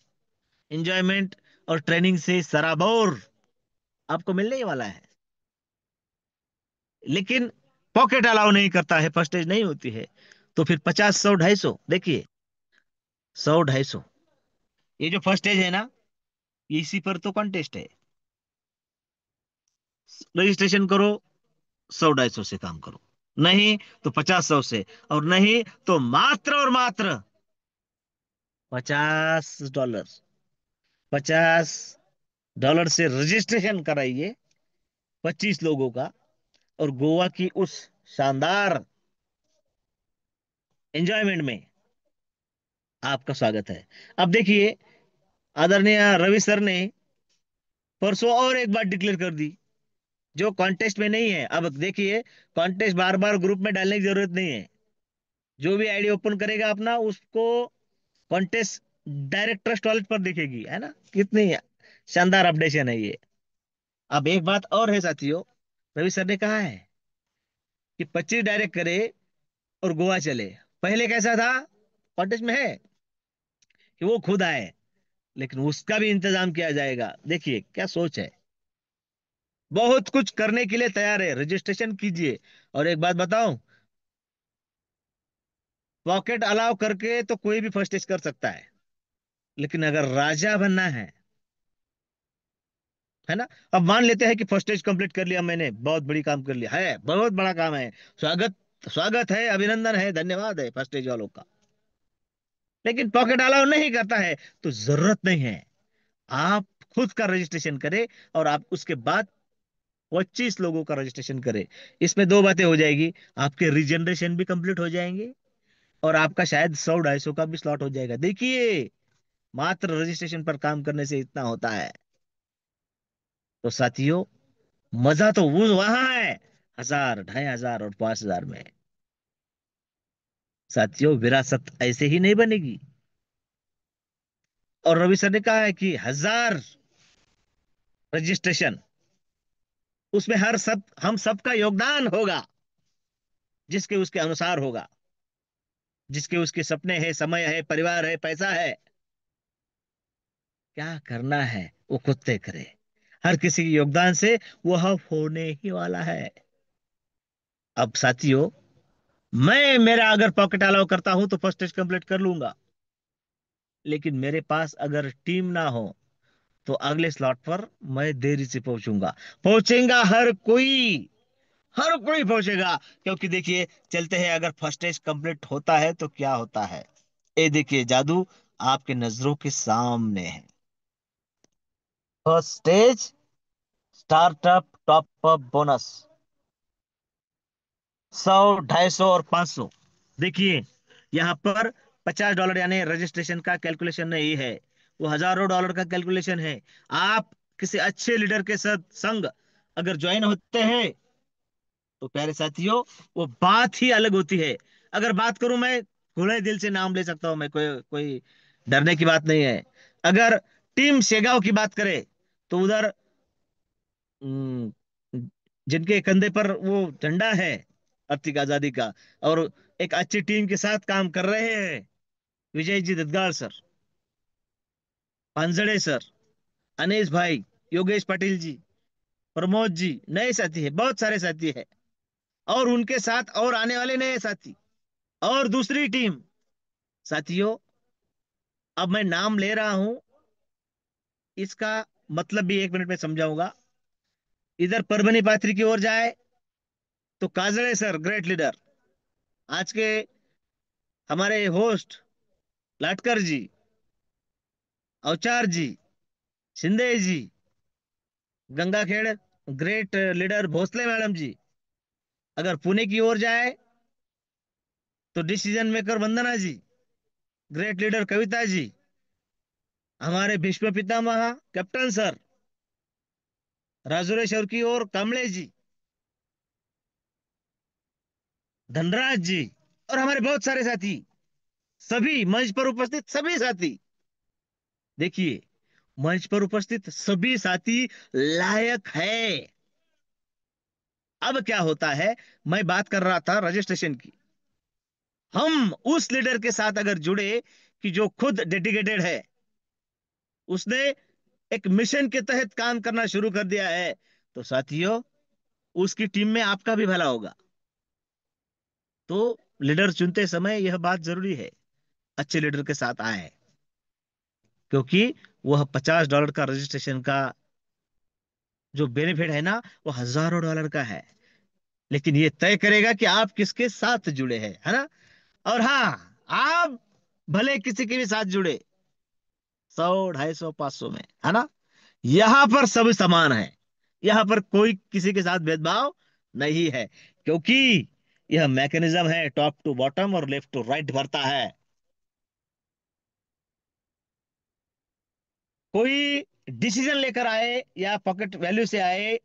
एंजॉयमेंट और ट्रेनिंग से सराबोर आपको मिलने ही वाला है। लेकिन पॉकेट अलाउ नहीं करता है, फर्स्ट स्टेज नहीं होती है। तो फिर 50, 100, 250, देखिए, 100, 250, ये जो फर्स्ट स्टेज है ना, इसी पर तो कॉन्टेस्ट है। रजिस्ट्रेशन करो, 100, 250 से काम करो, नहीं तो 50, 100 से, और नहीं तो मात्र और मात्र $50, $50 से रजिस्ट्रेशन कराइए 25 लोगों का, और गोवा की उस शानदार एंजॉयमेंट में आपका स्वागत है। अब देखिए, आदरणीय रवि सर ने परसों और एक बार डिक्लेयर कर दी, जो कॉन्टेस्ट में नहीं है। अब देखिए, कॉन्टेस्ट बार बार ग्रुप में डालने की जरूरत नहीं है। जो भी आईडी ओपन करेगा अपना, उसको कॉन्टेस्ट डायरेक्ट ट्रस्ट वॉलेट पर दिखेगी, है ना। कितनी शानदार अपडेशन है ये। अब एक बात और है साथियों, रवि सर ने कहा है कि 25 डायरेक्ट करे और गोवा चले। पहले कैसा था, कॉन्टेस्ट में है कि वो खुद आए, लेकिन उसका भी इंतजाम किया जाएगा। देखिए क्या सोच है, बहुत कुछ करने के लिए तैयार है। रजिस्ट्रेशन कीजिए। और एक बात बताऊं, पॉकेट अलाउ करके तो कोई भी फर्स्ट स्टेज कर सकता है, लेकिन अगर राजा बनना है ना। अब मान लेते हैं कि फर्स्ट स्टेज कंप्लीट कर लिया मैंने, बहुत बड़ी काम कर लिया है, बहुत बड़ा काम है, स्वागत, स्वागत है, अभिनंदन है, धन्यवाद है फर्स्ट स्टेज वालों का। लेकिन पॉकेट अलाउ नहीं करता है, तो जरूरत नहीं है, आप खुद का रजिस्ट्रेशन करें, और आप उसके बाद 25 लोगों का रजिस्ट्रेशन करें। इसमें 2 बातें हो जाएगी, आपके रिजनरेशन भी कंप्लीट हो जाएंगे, और आपका शायद 100, 250 का भी स्लॉट हो जाएगा। देखिए, मात्र रजिस्ट्रेशन पर काम करने से इतना होता है। तो साथियों, मजा तो वो वहां है, 1000, 2500 और 5000 में। साथियों, विरासत ऐसे ही नहीं बनेगी। और रवि सर ने कहा है कि 1000 रजिस्ट्रेशन, उसमें हर सब हम सबका योगदान होगा, जिसके उसके अनुसार होगा, जिसके उसके सपने हैं, समय है, परिवार है, पैसा है। क्या करना है वो खुद तय करे। हर किसी के योगदान से वह होने ही वाला है। अब साथियों, मैं मेरा अगर पॉकेट अलाउ करता हूं तो फर्स्ट स्टेज कंप्लीट कर लूंगा। लेकिन मेरे पास अगर टीम ना हो, तो अगले स्लॉट पर मैं देरी से पहुंचूंगा। पहुंचेगा हर कोई पहुंचेगा। क्योंकि देखिए, चलते हैं, अगर फर्स्ट स्टेज कंप्लीट होता है तो क्या होता है, ये देखिए, जादू आपके नजरों के सामने है। First stage startup top up bonus 100, 250 और 500। देखिए, यहाँ पर $50 यानी रजिस्ट्रेशन का कैलकुलेशन नहीं है, वो हजारों डॉलर का कैलकुलेशन है। आप किसी अच्छे लीडर के साथ संग अगर ज्वाइन होते हैं, तो प्यारे साथियों, वो बात ही अलग होती है। अगर बात करूं मैं, खुले दिल से नाम ले सकता हूं मैं, कोई कोई डरने की बात नहीं है। अगर टीम शेगाव की बात करें, तो उधर जिनके कंधे पर वो झंडा है आर्थिक आजादी का, और एक अच्छी टीम के साथ काम कर रहे हैं, विजय जी दद्गाल सर। पांजड़े सर, अनीश भाई, योगेश पाटिल जी, प्रमोद जी, नए साथी है, बहुत सारे साथी है, और उनके साथ और आने वाले नए साथी और दूसरी टीम। साथियों, अब मैं नाम ले रहा हूं, इसका मतलब भी 1 मिनट में समझाऊंगा। इधर परभनी पात्री की ओर जाए तो काजड़े सर, ग्रेट लीडर, आज के हमारे host Latkar ji, Avchar ji, Shinde ji, Gangakhed great leader Bhosale madam ji. अगर पुणे की ओर जाए तो decision maker Vandana ji, great leader Kavita ji, हमारे भीष्म पितामह कैप्टन सर राजुरेश्वर की ओर कामले जी, धनराज जी, और हमारे बहुत सारे साथी, सभी मंच पर उपस्थित सभी साथी। देखिए, मंच पर उपस्थित सभी साथी लायक है। अब क्या होता है, मैं बात कर रहा था रजिस्ट्रेशन की। हम उस लीडर के साथ अगर जुड़े कि जो खुद डेडिकेटेड है, उसने एक मिशन के तहत काम करना शुरू कर दिया है, तो साथियों, उसकी टीम में आपका भी भला होगा। तो लीडर चुनते समय यह बात जरूरी है, अच्छे लीडर के साथ आए, क्योंकि वह $50 का रजिस्ट्रेशन का जो बेनिफिट है ना, वो हजारों डॉलर का है। लेकिन ये तय करेगा कि आप किसके साथ जुड़े हैं, है ना। और हाँ, आप भले किसी के भी साथ जुड़े, 100, 250, 500 में, है ना, यहां पर सब समान है। यहां पर कोई किसी के साथ भेदभाव नहीं है, क्योंकि यह मैकेनिज्म है, टॉप टू बॉटम और लेफ्ट टू राइट भरता है। कोई डिसीजन लेकर आए या पॉकेट वैल्यू से आए,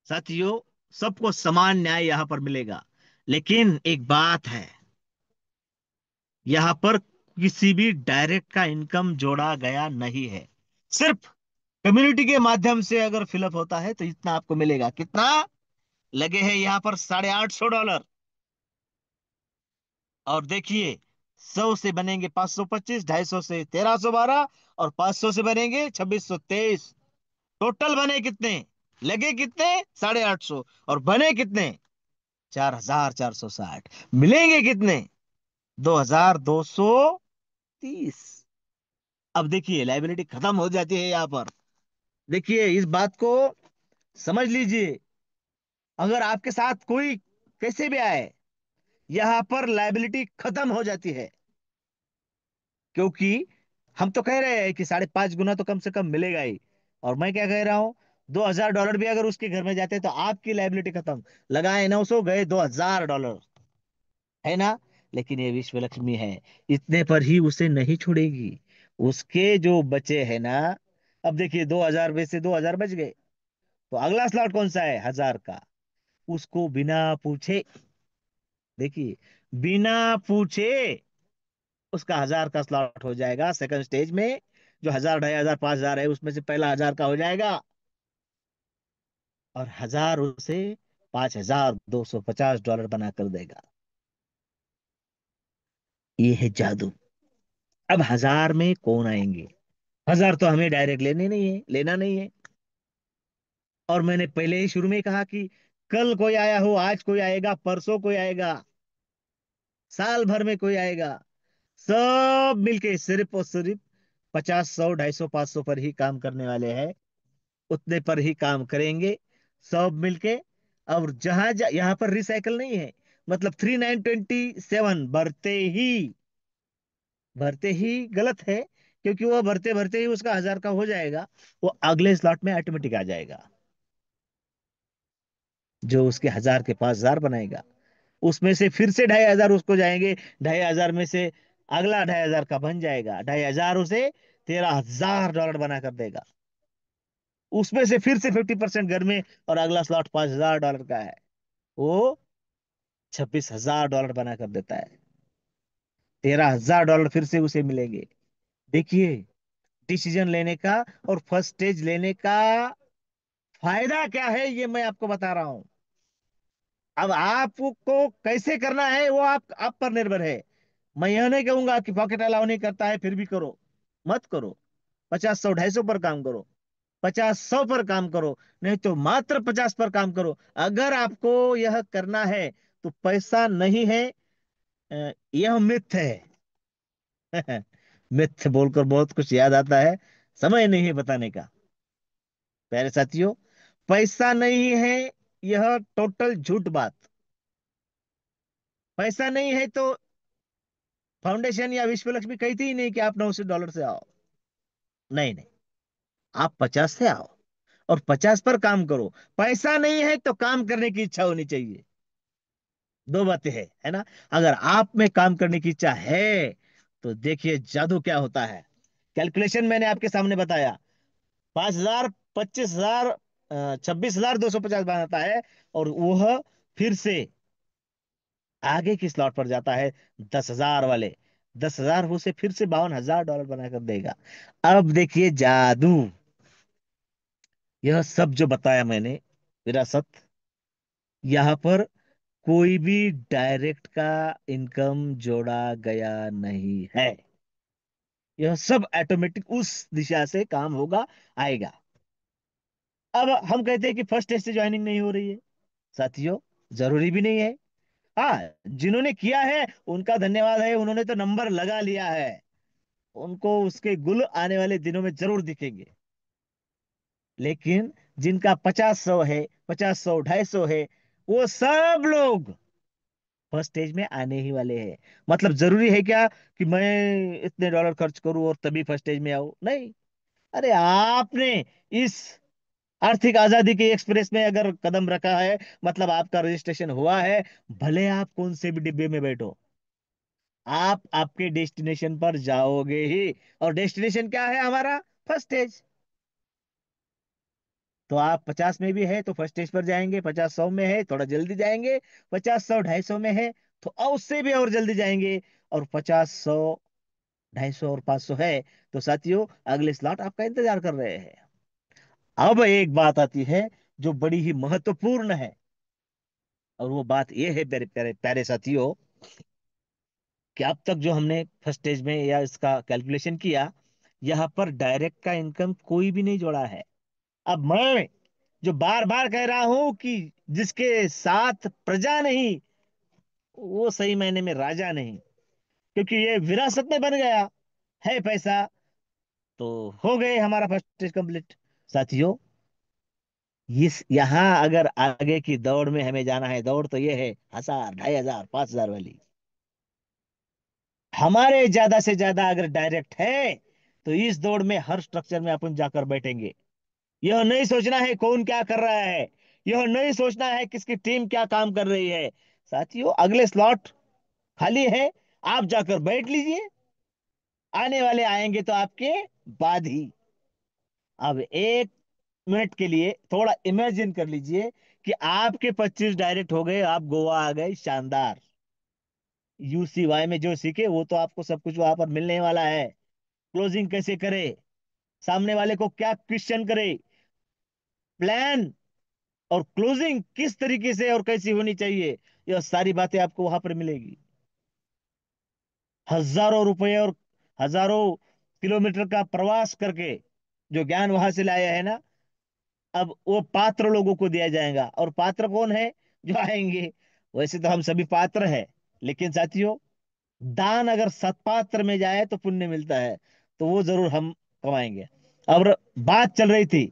साथियों, सबको समान न्याय यहां पर मिलेगा। लेकिन एक बात है, यहां पर किसी भी डायरेक्ट का इनकम जोड़ा गया नहीं है। सिर्फ कम्युनिटी के माध्यम से अगर फिलअप होता है तो इतना आपको मिलेगा। कितना लगे हैं यहां पर? $850। और देखिए, 100 से बनेंगे 525, 250 से 1312, और 500 से बनेंगे 2623। टोटल बने कितने? लगे कितने? 850। और बने कितने? 4460। मिलेंगे कितने? 2230। अब देखिए, लाइबिलिटी खत्म हो जाती है यहां पर। देखिए, इस बात को समझ लीजिए। अगर आपके साथ कोई कैसे भी आए, यहां पर लाइबिलिटी खत्म हो जाती है, क्योंकि हम तो कह रहे हैं कि 5.5 गुना तो कम से कम मिलेगा ही। और मैं क्या कह रहा हूं, $2000 भी अगर उसके घर में जाते तो आपकी लाइबिलिटी खत्म। लगाए 900, गए $2000, है ना। लेकिन ये विश्व लक्ष्मी है, इतने पर ही उसे नहीं छोड़ेगी। उसके जो बचे हैं ना, अब देखिए, 2000 में से 2000 बच गए, तो अगला स्लॉट कौन सा है? 1000 का। उसको बिना पूछे, देखिए, बिना पूछे उसका 1000 का स्लॉट हो जाएगा सेकंड स्टेज में। जो 1000, 2500, 5000 है, उसमें से पहला 1000 का हो जाएगा, और 1000 उसे $5250 बना कर देगा। ये है जादू। अब 1000 में कौन आएंगे? 1000 तो हमें डायरेक्ट लेने नहीं है, लेना नहीं है। और मैंने पहले ही शुरू में कहा कि कल कोई आया हो, आज कोई आएगा, परसों कोई आएगा, साल भर में कोई आएगा, सब मिलके सिर्फ और सिर्फ 50, 100, 250, 500 पर ही काम करने वाले हैं। उतने पर ही काम करेंगे सब मिलके। और यहां पर रिसाइकल नहीं है। मतलब 3927 भरते ही गलत है, क्योंकि वो भरते भरते ही उसका 1000 का हो जाएगा। वो अगले स्लॉट में ऑटोमेटिक आ जाएगा, जो उसके 1000 के 5000 बनाएगा। उसमें से फिर से 2500 उसको जाएंगे, 2500 में से अगला 2500 का बन जाएगा, 2500 उसे $13,000 बना कर देगा। उसमें से फिर से 50% घर में, और अगला स्लॉट $5000 का है, वो $26,000 बना कर देता है। $13,000 फिर से उसे मिलेंगे। देखिए, डिसीजन लेने का और फर्स्ट स्टेज लेने का फायदा क्या है, ये मैं आपको बता रहा हूं। अब आपको कैसे करना है वो आप पर निर्भर है। मैं यह नहीं कहूंगा कि पॉकेट अलाउ नहीं करता है फिर भी करो। मत करो। 50 100 250 पर काम करो, 50 100 पर काम करो, नहीं तो मात्र 50 पर काम करो। अगर आपको यह करना है तो पैसा नहीं है, यह मिथ है। मिथ बोलकर बहुत कुछ याद आता है, समय नहीं है बताने का। प्यारे साथियों, पैसा नहीं है, यह टोटल झूठ बात। पैसा नहीं है तो फाउंडेशन या विश्व लक्ष्मी कहती ही नहीं कि आप $900 से आओ। नहीं नहीं, आप 50 से आओ और 50 पर काम करो। पैसा नहीं है तो काम करने की इच्छा होनी चाहिए। दो बातें है ना। अगर आप में काम करने की इच्छा है तो देखिए जादू क्या होता है। कैलकुलेशन मैंने आपके सामने बताया। 5,000, 25,000, 26,250 बनाता है, और वह फिर से आगे की स्लॉट पर जाता है 10,000 वाले। 10,000 उसे फिर से $52,000 बनाकर देगा। अब देखिए जादू। यह सब जो बताया मैंने, विरासत, यहाँ पर कोई भी डायरेक्ट का इनकम जोड़ा गया नहीं है। यह सब ऑटोमेटिक उस दिशा से काम होगा, आएगा। अब हम कहते हैं कि फर्स्ट टेस्ट से ज्वाइनिंग नहीं हो रही है। साथियों, जरूरी भी नहीं है। हाँ, जिन्होंने किया है उनका धन्यवाद है, उन्होंने तो नंबर लगा लिया है। उनको उसके गुल आने वाले दिनों में जरूर दिखेंगे। लेकिन जिनका 50 100 है, 50 100 250 है, वो सब लोग फर्स्ट स्टेज में आने ही वाले हैं। मतलब जरूरी है क्या कि मैं इतने डॉलर खर्च करूं और तभी फर्स्ट स्टेज में आऊं? नहीं। अरे आपने इस आर्थिक आजादी के एक्सप्रेस में अगर कदम रखा है, मतलब आपका रजिस्ट्रेशन हुआ है, भले आप कौन से भी डिब्बे में बैठो, आप आपके डेस्टिनेशन पर जाओगे ही। और डेस्टिनेशन क्या है हमारा? First stage. तो आप 50 में भी है तो फर्स्ट स्टेज पर जाएंगे, 50 100 में है थोड़ा जल्दी जाएंगे, 50 100 250 में है तो और उससे भी और जल्दी जाएंगे, और 50 100 250 और 500 है तो साथियों अगले स्लॉट आपका इंतजार कर रहे हैं। अब एक बात आती है जो बड़ी ही महत्वपूर्ण है, और वो बात ये है प्यारे प्यारे प्यारे साथियों, कि अब तक जो हमने फर्स्ट स्टेज में या इसका कैलकुलेशन किया, यहाँ पर डायरेक्ट का इनकम कोई भी नहीं जोड़ा है। अब मैं जो बार बार कह रहा हूं कि जिसके साथ प्रजा नहीं, वो सही मायने में राजा नहीं। क्योंकि ये विरासत में बन गया है पैसा, तो हो गए हमारा फर्स्ट स्टेज कंप्लीट। साथियों, इस यहाँ अगर आगे की दौड़ में हमें जाना है, दौड़ तो ये है 1,000 2,500 5,000 वाली। हमारे ज्यादा से ज्यादा अगर डायरेक्ट है तो इस दौड़ में हर स्ट्रक्चर में अपन जाकर बैठेंगे। यह नहीं सोचना है कौन क्या कर रहा है, यह नहीं सोचना है किसकी टीम क्या काम कर रही है। साथियों, अगले स्लॉट खाली है, आप जाकर बैठ लीजिए। आने वाले आएंगे तो आपके बाद ही। अब 1 मिनट के लिए थोड़ा इमेजिन कर लीजिए कि आपके 25 डायरेक्ट हो गए, आप गोवा आ गए, शानदार। यूसीवाई में जो सीखे वो तो आपको सब कुछ वहां पर मिलने वाला है। क्लोजिंग कैसे करे, सामने वाले को क्या क्वेश्चन करे, प्लान और क्लोजिंग किस तरीके से और कैसी होनी चाहिए, यह सारी बातें आपको वहां पर मिलेगी। हजारों रुपए और हजारों किलोमीटर का प्रवास करके जो ज्ञान वहां से लाया है ना, अब वो पात्र लोगों को दिया जाएगा। और पात्र कौन है? जो आएंगे। वैसे तो हम सभी पात्र हैं, लेकिन साथियों, दान अगर सत्पात्र में जाए तो पुण्य मिलता है, तो वो जरूर हम कमाएंगे। अब बात चल रही थी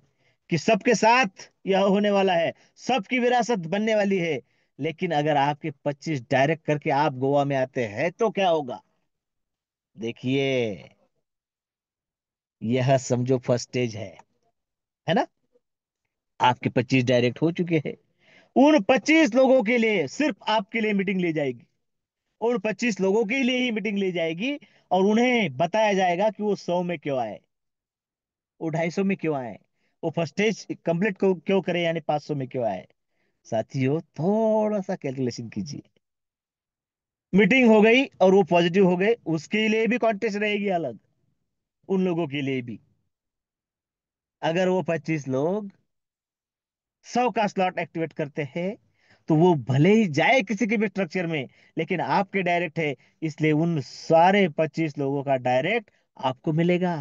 कि सबके साथ यह होने वाला है, सबकी विरासत बनने वाली है। लेकिन अगर आपके 25 डायरेक्ट करके आप गोवा में आते हैं तो क्या होगा? देखिए, यह समझो फर्स्ट स्टेज है ना। आपके 25 डायरेक्ट हो चुके हैं। उन 25 लोगों के लिए, सिर्फ आपके लिए मीटिंग ली जाएगी। उन 25 लोगों के लिए ही मीटिंग ली जाएगी, और उन्हें बताया जाएगा कि वो 100 में क्यों आए, वो 250 में क्यों आए, वो फर्स्ट स्टेज कंप्लीट क्यों करे, यानी 500 में क्यों आए। साथियों, थोड़ा सा कैलकुलेशन कीजिए। मीटिंग हो गई और वो पॉजिटिव हो गए, उसके लिए भी कॉन्टेस्ट रहेगी अलग, उन लोगों के लिए भी। अगर वो 25 लोग 100 का स्लॉट एक्टिवेट करते हैं तो वो भले ही जाए किसी के भी स्ट्रक्चर में, लेकिन आपके डायरेक्ट है, इसलिए उन सारे 25 लोगों का डायरेक्ट आपको मिलेगा,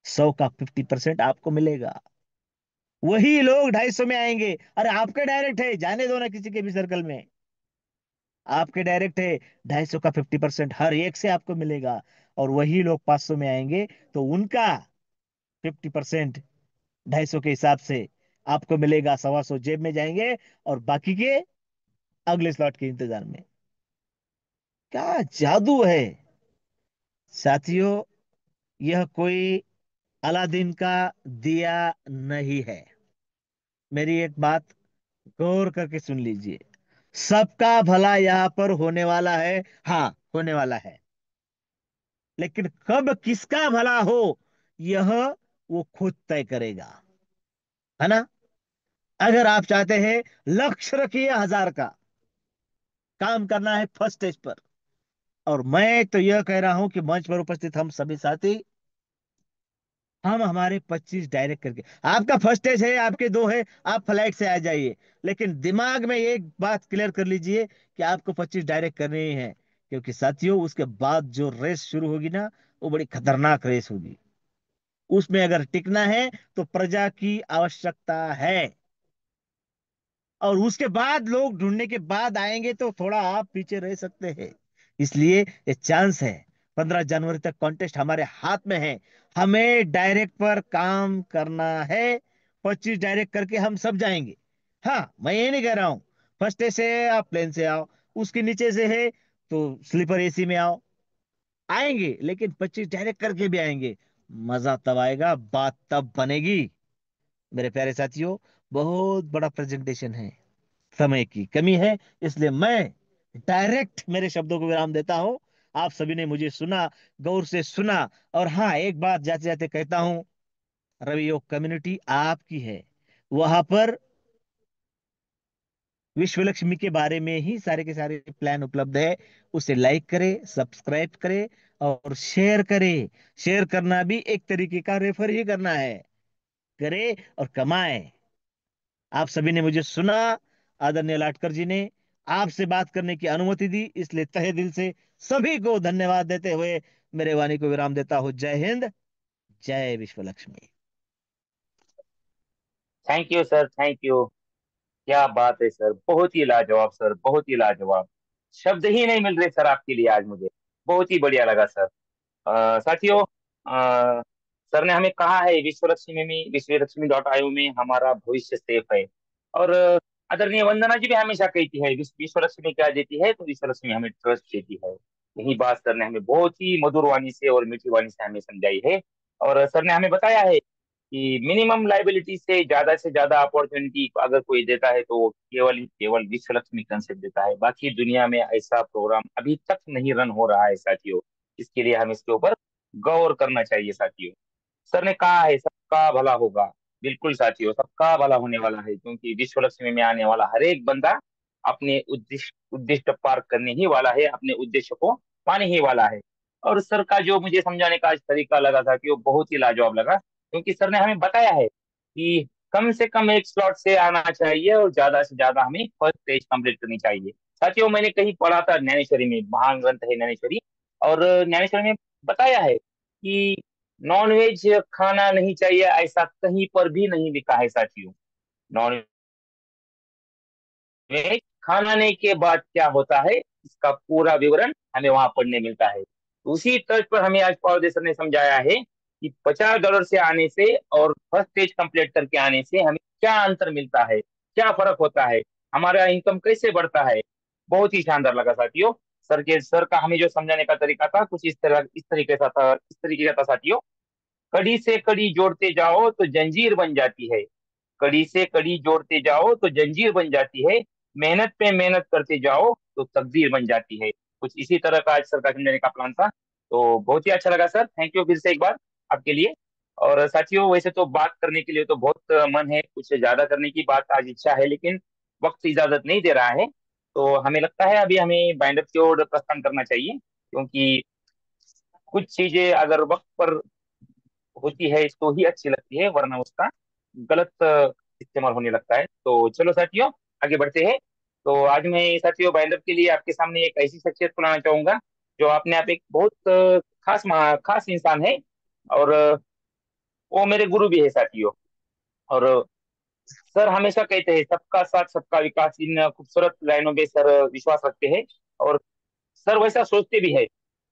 100 का 50% आपको मिलेगा। वही लोग 250 में आएंगे। अरे आपके डायरेक्ट है, जाने दो ना किसी के भी सर्कल में, आपके डायरेक्ट है, 250 का 50% हर एक से आपको मिलेगा। और वही लोग 500 में आएंगे तो उनका 50% 250 के हिसाब से आपको मिलेगा, 125 जेब में जाएंगे और बाकी के अगले स्लॉट के इंतजार में। क्या जादू है साथियों, यह कोई अलादीन का दिया नहीं है। मेरी एक बात गौर करके सुन लीजिए, सबका भला यहां पर होने वाला है। हाँ, होने वाला है, लेकिन कब किसका भला हो यह वो खुद तय करेगा, है ना। अगर आप चाहते हैं, लक्ष्य रखिए 1000 का, काम करना है फर्स्ट स्टेज पर। और मैं तो यह कह रहा हूं कि मंच पर उपस्थित हम सभी साथी, हम हमारे 25 डायरेक्ट करके, आपका फर्स्ट स्टेज है, आपके दो है, आप फ्लाइट से आ जाइए, लेकिन दिमाग में एक बात क्लियर कर लीजिए कि आपको 25 डायरेक्ट करने ही है। क्योंकि साथियों, उसके बाद जो रेस शुरू होगी ना, वो बड़ी खतरनाक रेस होगी। उसमें अगर टिकना है तो प्रजा की आवश्यकता है। और उसके बाद लोग ढूंढने के बाद आएंगे तो थोड़ा आप पीछे रह सकते हैं। इसलिए ये चांस है, 15 जनवरी तक कॉन्टेस्ट हमारे हाथ में है। हमें डायरेक्ट पर काम करना है, 25 डायरेक्ट करके हम सब जाएंगे। हाँ, मैं ये नहीं कह रहा हूं फर्स्ट ए से आप प्लेन से आओ, उसके नीचे से है तो स्लीपर एसी में आओ, आएंगे, लेकिन 25 डायरेक्ट करके भी आएंगे। मजा तब आएगा, बात तब बनेगी। मेरे प्यारे साथियों, बहुत बड़ा प्रेजेंटेशन है, समय की कमी है, इसलिए मैं डायरेक्ट मेरे शब्दों को विराम देता हूं। आप सभी ने मुझे सुना, गौर से सुना। और हाँ, एक बात जाते जाते कहता हूं, रवि योग कम्युनिटी आपकी है, वहां पर विश्व लक्ष्मी के बारे में ही सारे के सारे प्लान उपलब्ध है। उसे लाइक करें, सब्सक्राइब करें और शेयर करें। शेयर करना भी एक तरीके का रेफर ही करना है, करे और कमाए। आप सभी ने मुझे सुना, आदरणीय लाटकर जी ने आपसे बात करने की अनुमति दी, इसलिए तहे दिल से सभी को धन्यवाद देते हुए मेरे वाणी को विराम देता हूं। जय हिंद, जय विश्व Lakshmi. Thank you sir, thank you. क्या बात है सर, बहुत ही लाजवाब सर, बहुत ही लाजवाब। शब्द ही नहीं मिल रहे सर आपके लिए आज मुझे। बहुत ही बढ़िया लगा सर। साथियों, सर ने हमें कहा है विश्वलक्ष्मी.io में हमारा भविष्य सेफ है। और आदरणीय वंदना जी भी हमेशा कहती है, विश्वलक्ष्मी क्या देती है, तो विश्वलक्ष्मी हमें ट्रस्ट देती है। यही बात सर ने हमें बहुत ही मधुर वाणी से और मीठी वाणी से हमें समझाई है। और सर ने हमें बताया है कि मिनिमम लाइबिलिटी से ज्यादा अपॉर्चुनिटी अगर कोई देता है तो वो केवल विश्वलक्ष्मी कंसेप्ट देता है। बाकी दुनिया में ऐसा प्रोग्राम अभी तक नहीं रन हो रहा है साथियों। इसके लिए हम इसके ऊपर गौर करना चाहिए साथियों। सर ने कहा है सबका भला होगा। बिल्कुल साथियों, सबका भला होने वाला है, क्योंकि विश्व लक्ष्मी में आने वाला हर एक बंदा अपने उद्देश्य उद्देश्य पार करने ही वाला है, अपने उद्देश्य को पाने ही वाला है। और सर का जो मुझे समझाने का आज तरीका लगा था कि वो बहुत ही लाजवाब लगा, क्योंकि सर ने हमें बताया है कि कम से कम एक स्लॉट से आना चाहिए और ज्यादा से ज्यादा हमें फर्स्ट पेज कंप्लीट करनी चाहिए। साथियों, मैंने कहीं पढ़ा था ज्ञानेश्वरी में, महान ग्रंथ है ज्ञानेश्वरी, और ज्ञानेश्वरी में बताया है कि नॉन वेज खाना नहीं चाहिए, ऐसा कहीं पर भी नहीं लिखा है साथियों। नॉन वेज खाने के बाद क्या होता है, इसका पूरा विवरण हमें वहां पढ़ने मिलता है। उसी तर्ज पर हमें आज पावदे सर ने समझाया है कि $50 से आने से और फर्स्ट स्टेज कंप्लीट करके आने से हमें क्या अंतर मिलता है, क्या फर्क होता है, हमारा इनकम कैसे बढ़ता है। बहुत ही शानदार लगा साथियों। सर का हमें जो समझाने का तरीका था कुछ इस तरीके का था साथियों। कड़ी से कड़ी जोड़ते जाओ तो जंजीर बन जाती है, कड़ी से कड़ी जोड़ते जाओ तो जंजीर बन जाती है, मेहनत पे मेहनत करते जाओ तो तकदीर बन जाती है। कुछ इसी तरह का आज सर का समझाने का प्लान था। तो बहुत ही अच्छा लगा सर, थैंक यू फिर से एक बार आपके लिए। और साथियों, वैसे तो बात करने के लिए तो बहुत मन है, कुछ ज्यादा करने की बात आज इच्छा है, लेकिन वक्त इजाजत नहीं दे रहा है। तो हमें लगता है अभी हमें बाइंडअप की ओर प्रस्थान करना चाहिए, क्योंकि कुछ चीजें अगर वक्त पर होती है तो ही अच्छी लगती है, वरना उसका गलत इस्तेमाल होने लगता है। तो चलो साथियों, आगे बढ़ते हैं। तो आज मैं साथियों बाइंडअप के लिए आपके सामने एक ऐसी शख्सियत को लाना चाहूंगा जो अपने आप एक बहुत खास इंसान है। और वो मेरे गुरु भी है साथियों। और सर हमेशा कहते हैं सबका साथ सबका विकास, इन खूबसूरत लाइनों में सर विश्वास रखते हैं। और सर वैसा सोचते भी है,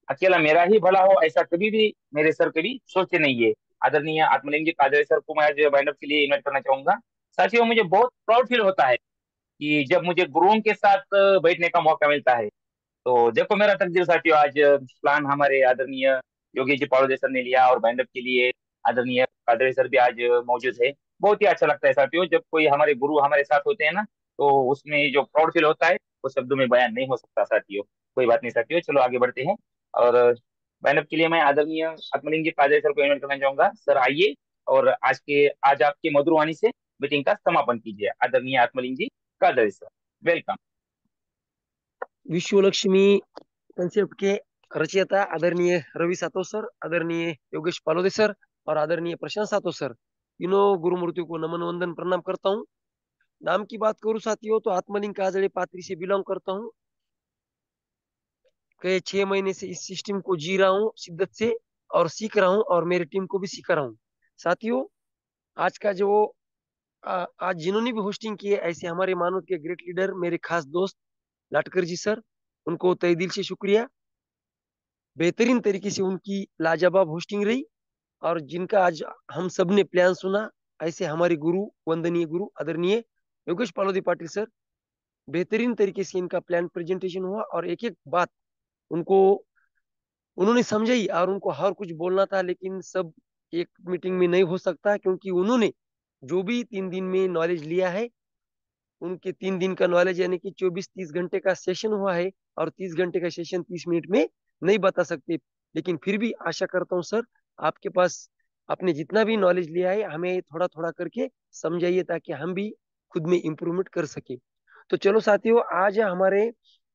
अकेला मेरा ही भला हो ऐसा कभी भी मेरे सर कभी सोचते नहीं है। आदरणीय आत्मलिंग कादरी सर को मैं आज बाइंड अप के लिए इन्वाइट करना चाहूंगा। साथियों मुझे बहुत प्राउड फील होता है कि जब मुझे गुरुओं के साथ बैठने का मौका मिलता है। तो देखो मेरा तकदीर साथियों, आज प्लान हमारे आदरणीय योगेश जी पाड़ोदे सर ने लिया और बाइंड अप के लिए आदरणीय कादरी सर भी आज मौजूद है। बहुत ही अच्छा लगता है साथियों, जब कोई हमारे गुरु हमारे साथ होते हैं ना, तो उसमें जो प्राउड फील होता है वो शब्दों में बयान नहीं हो सकता साथियों। कोई बात नहीं साथियों, चलो आगे बढ़ते हैं। और बाइंड अप के लिए मैं आदरणीय आत्मलिंग जी कादरी सर को इन्वाइट करना चाहूंगा। सर आइए और आज आपके मधुर वाणी से मीटिंग का समापन कीजिए। आदरणीय आत्मलिंग जी कादरी सर, वेलकम। विश्वलक्ष्मी कंसेप्ट के रचयिता आदरणीय रवि सातो सर, आदरणीय योगेश पालोदे सर और आदरणीय प्रशांत सातो सर, तीनों गुरुमूर्तियों को नमन वंदन प्रणाम करता हूँ। नाम की बात करूँ साथियों तो आत्मलिंग काजड़े पात्री से बिलोंग करता हूँ। कई 6 महीने से इस सिस्टम को जी रहा हूँ शिद्दत से, और सीख रहा हूँ और मेरी टीम को भी सिखा रहा हूँ। साथियों आज का जो आज जिन्होंने भी होस्टिंग की है, ऐसे हमारे मानव के ग्रेट लीडर मेरे खास दोस्त लाटकर जी सर, उनको तहे दिल से शुक्रिया। बेहतरीन तरीके से उनकी लाजवाब होस्टिंग रही, और जिनका आज हम सब ने प्लान सुना, ऐसे हमारे गुरु, वंदनीय गुरु आदरणीय योगेश पालोदी पाटिल सर, बेहतरीन तरीके से इनका प्लान प्रेजेंटेशन हुआ और एक एक बात उनको उन्होंने समझाई, और उनको हर कुछ बोलना था लेकिन सब एक मीटिंग में नहीं हो सकता, क्योंकि उन्होंने जो भी 3 दिन में नॉलेज लिया है, उनके 3 दिन का नॉलेज यानी कि 24-30 घंटे का सेशन हुआ है, और 30 घंटे का सेशन 30 मिनट में नहीं बता सकते। लेकिन फिर भी आशा करता हूँ सर, आपके पास आपने जितना भी नॉलेज लिया है हमें थोड़ा थोड़ा करके समझाइए, ताकि हम भी खुद में इम्प्रूवमेंट कर सके। तो चलो साथियों, आज हमारे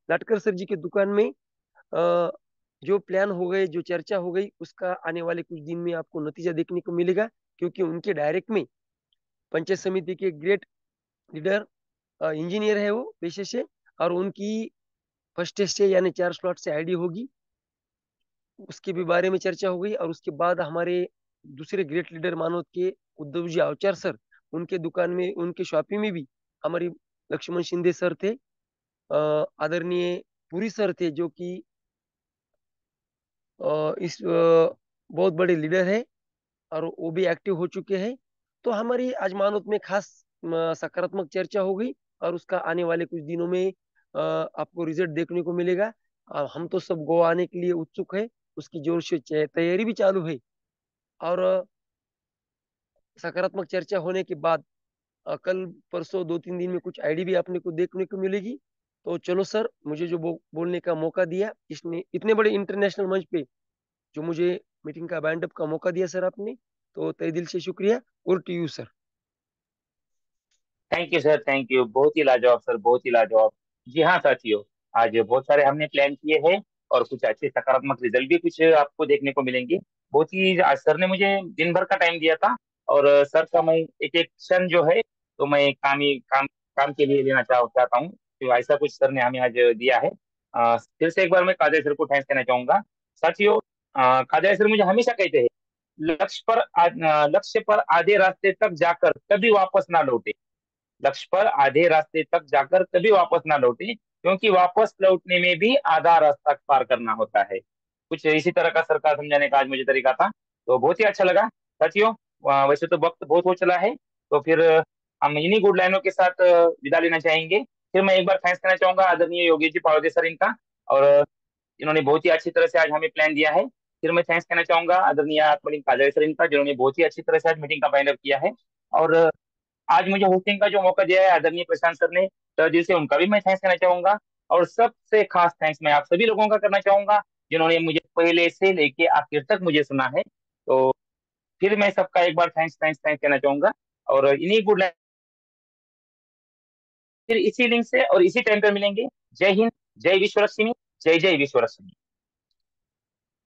लाटकर सर जी की दुकान में जो प्लान हो गए, जो चर्चा हो गई, उसका आने वाले कुछ दिन में आपको नतीजा देखने को मिलेगा, क्योंकि उनके डायरेक्ट में पंचायत समिति के ग्रेट लीडर इंजीनियर है वो पेशे से, और उनकी फर्स्ट टेस्ट से यानी 4 स्लॉट से आईडी होगी, उसके भी बारे में चर्चा हो गई। और उसके बाद हमारे दूसरे ग्रेट लीडर मानव के उद्धव जी अवचार सर, उनके दुकान में, उनके शॉपिंग में भी हमारी लक्ष्मण शिंदे सर थे, आदरणीय पुरी सर थे, जो कि इस बहुत बड़े लीडर है और वो भी एक्टिव हो चुके हैं। तो हमारी आज मानवत में खास सकारात्मक चर्चा हो गई, और उसका आने वाले कुछ दिनों में आपको रिजल्ट देखने को मिलेगा। हम तो सब गोवा आने के लिए उत्सुक है, उसकी जोर से तैयारी भी चालू है। और सकारात्मक चर्चा होने के बाद कल परसों 2-3 दिन में कुछ आईडी भी आपने को देखने को मिलेगी। तो चलो सर, मुझे जो बोलने का मौका दिया, इसने इतने बड़े इंटरनेशनल मंच पे जो मुझे मीटिंग का बाइंड अप का मौका दिया सर आपने, तो तहे दिल से शुक्रिया। और to you sir. Thank you sir, thank you. बहुत ही लाजवाब सर, बहुत ही लाजवाब। जी हाँ साथियों, आज बहुत सारे हमने प्लान किए हैं और कुछ अच्छे सकारात्मक रिजल्ट भी कुछ आपको देखने को मिलेंगे। बहुत ही आज सर ने मुझे दिन भर का टाइम दिया था, और सर का मैं एक एक क्षण जो है तो मैं काम के लिए लेना चाहता हूँ। तो ऐसा कुछ सर ने हमें आज दिया है। फिर से एक बार मैं काजल सर को थैंक्स कहना चाहूंगा। साथियों काजल सर मुझे हमेशा कहते हैं, लक्ष्य पर आधे रास्ते तक जाकर कभी वापस ना लौटे। लक्ष्य पर आधे रास्ते तक जाकर कभी वापस ना लौटे, क्योंकि वापस लौटने में भी आधा रास्ता पार करना होता है। कुछ इसी तरह का सरकार समझाने का आज मुझे तरीका था, तो बहुत ही अच्छा लगा साथियों। वैसे तो वक्त बहुत हो चला है, तो फिर हम इन्हीं गुड लाइनों के साथ विदा लेना चाहेंगे। फिर मैं एक बार थैंक्स करना चाहूंगा आदरणीय योगी जी पावदे सर इनका, और इन्होंने बहुत ही अच्छी तरह से आज हमें प्लान दिया है। फिर मैं थैंक्स कहना चाहूंगा आदरणीय आत्मलिंग काजल सर इनका, जिन्होंने बहुत ही अच्छी तरह से आज मीटिंग का बाइंड अप किया है। और आज मुझे होस्टिंग का जो मौका दिया है आदरणीय प्रशांत सर ने, तो दिल से उनका भी मैं थैंक्स करना चाहूंगा। और सबसे खास थैंक्स मैं आप सभी लोगों का करना चाहूंगा, जिन्होंने मुझे पहले से लेके आखिर तक मुझे सुना है। तो फिर मैं सबका एक बार थैंक्स थैंक्स थैंक्स कहना चाहूंगा। और इन्हीं गुड लाइन फिर इसी लिंक से और इसी टाइम पर मिलेंगे। जय हिंद, जय विश्व लक्ष्मी, जय जय विश्व लक्ष्मी।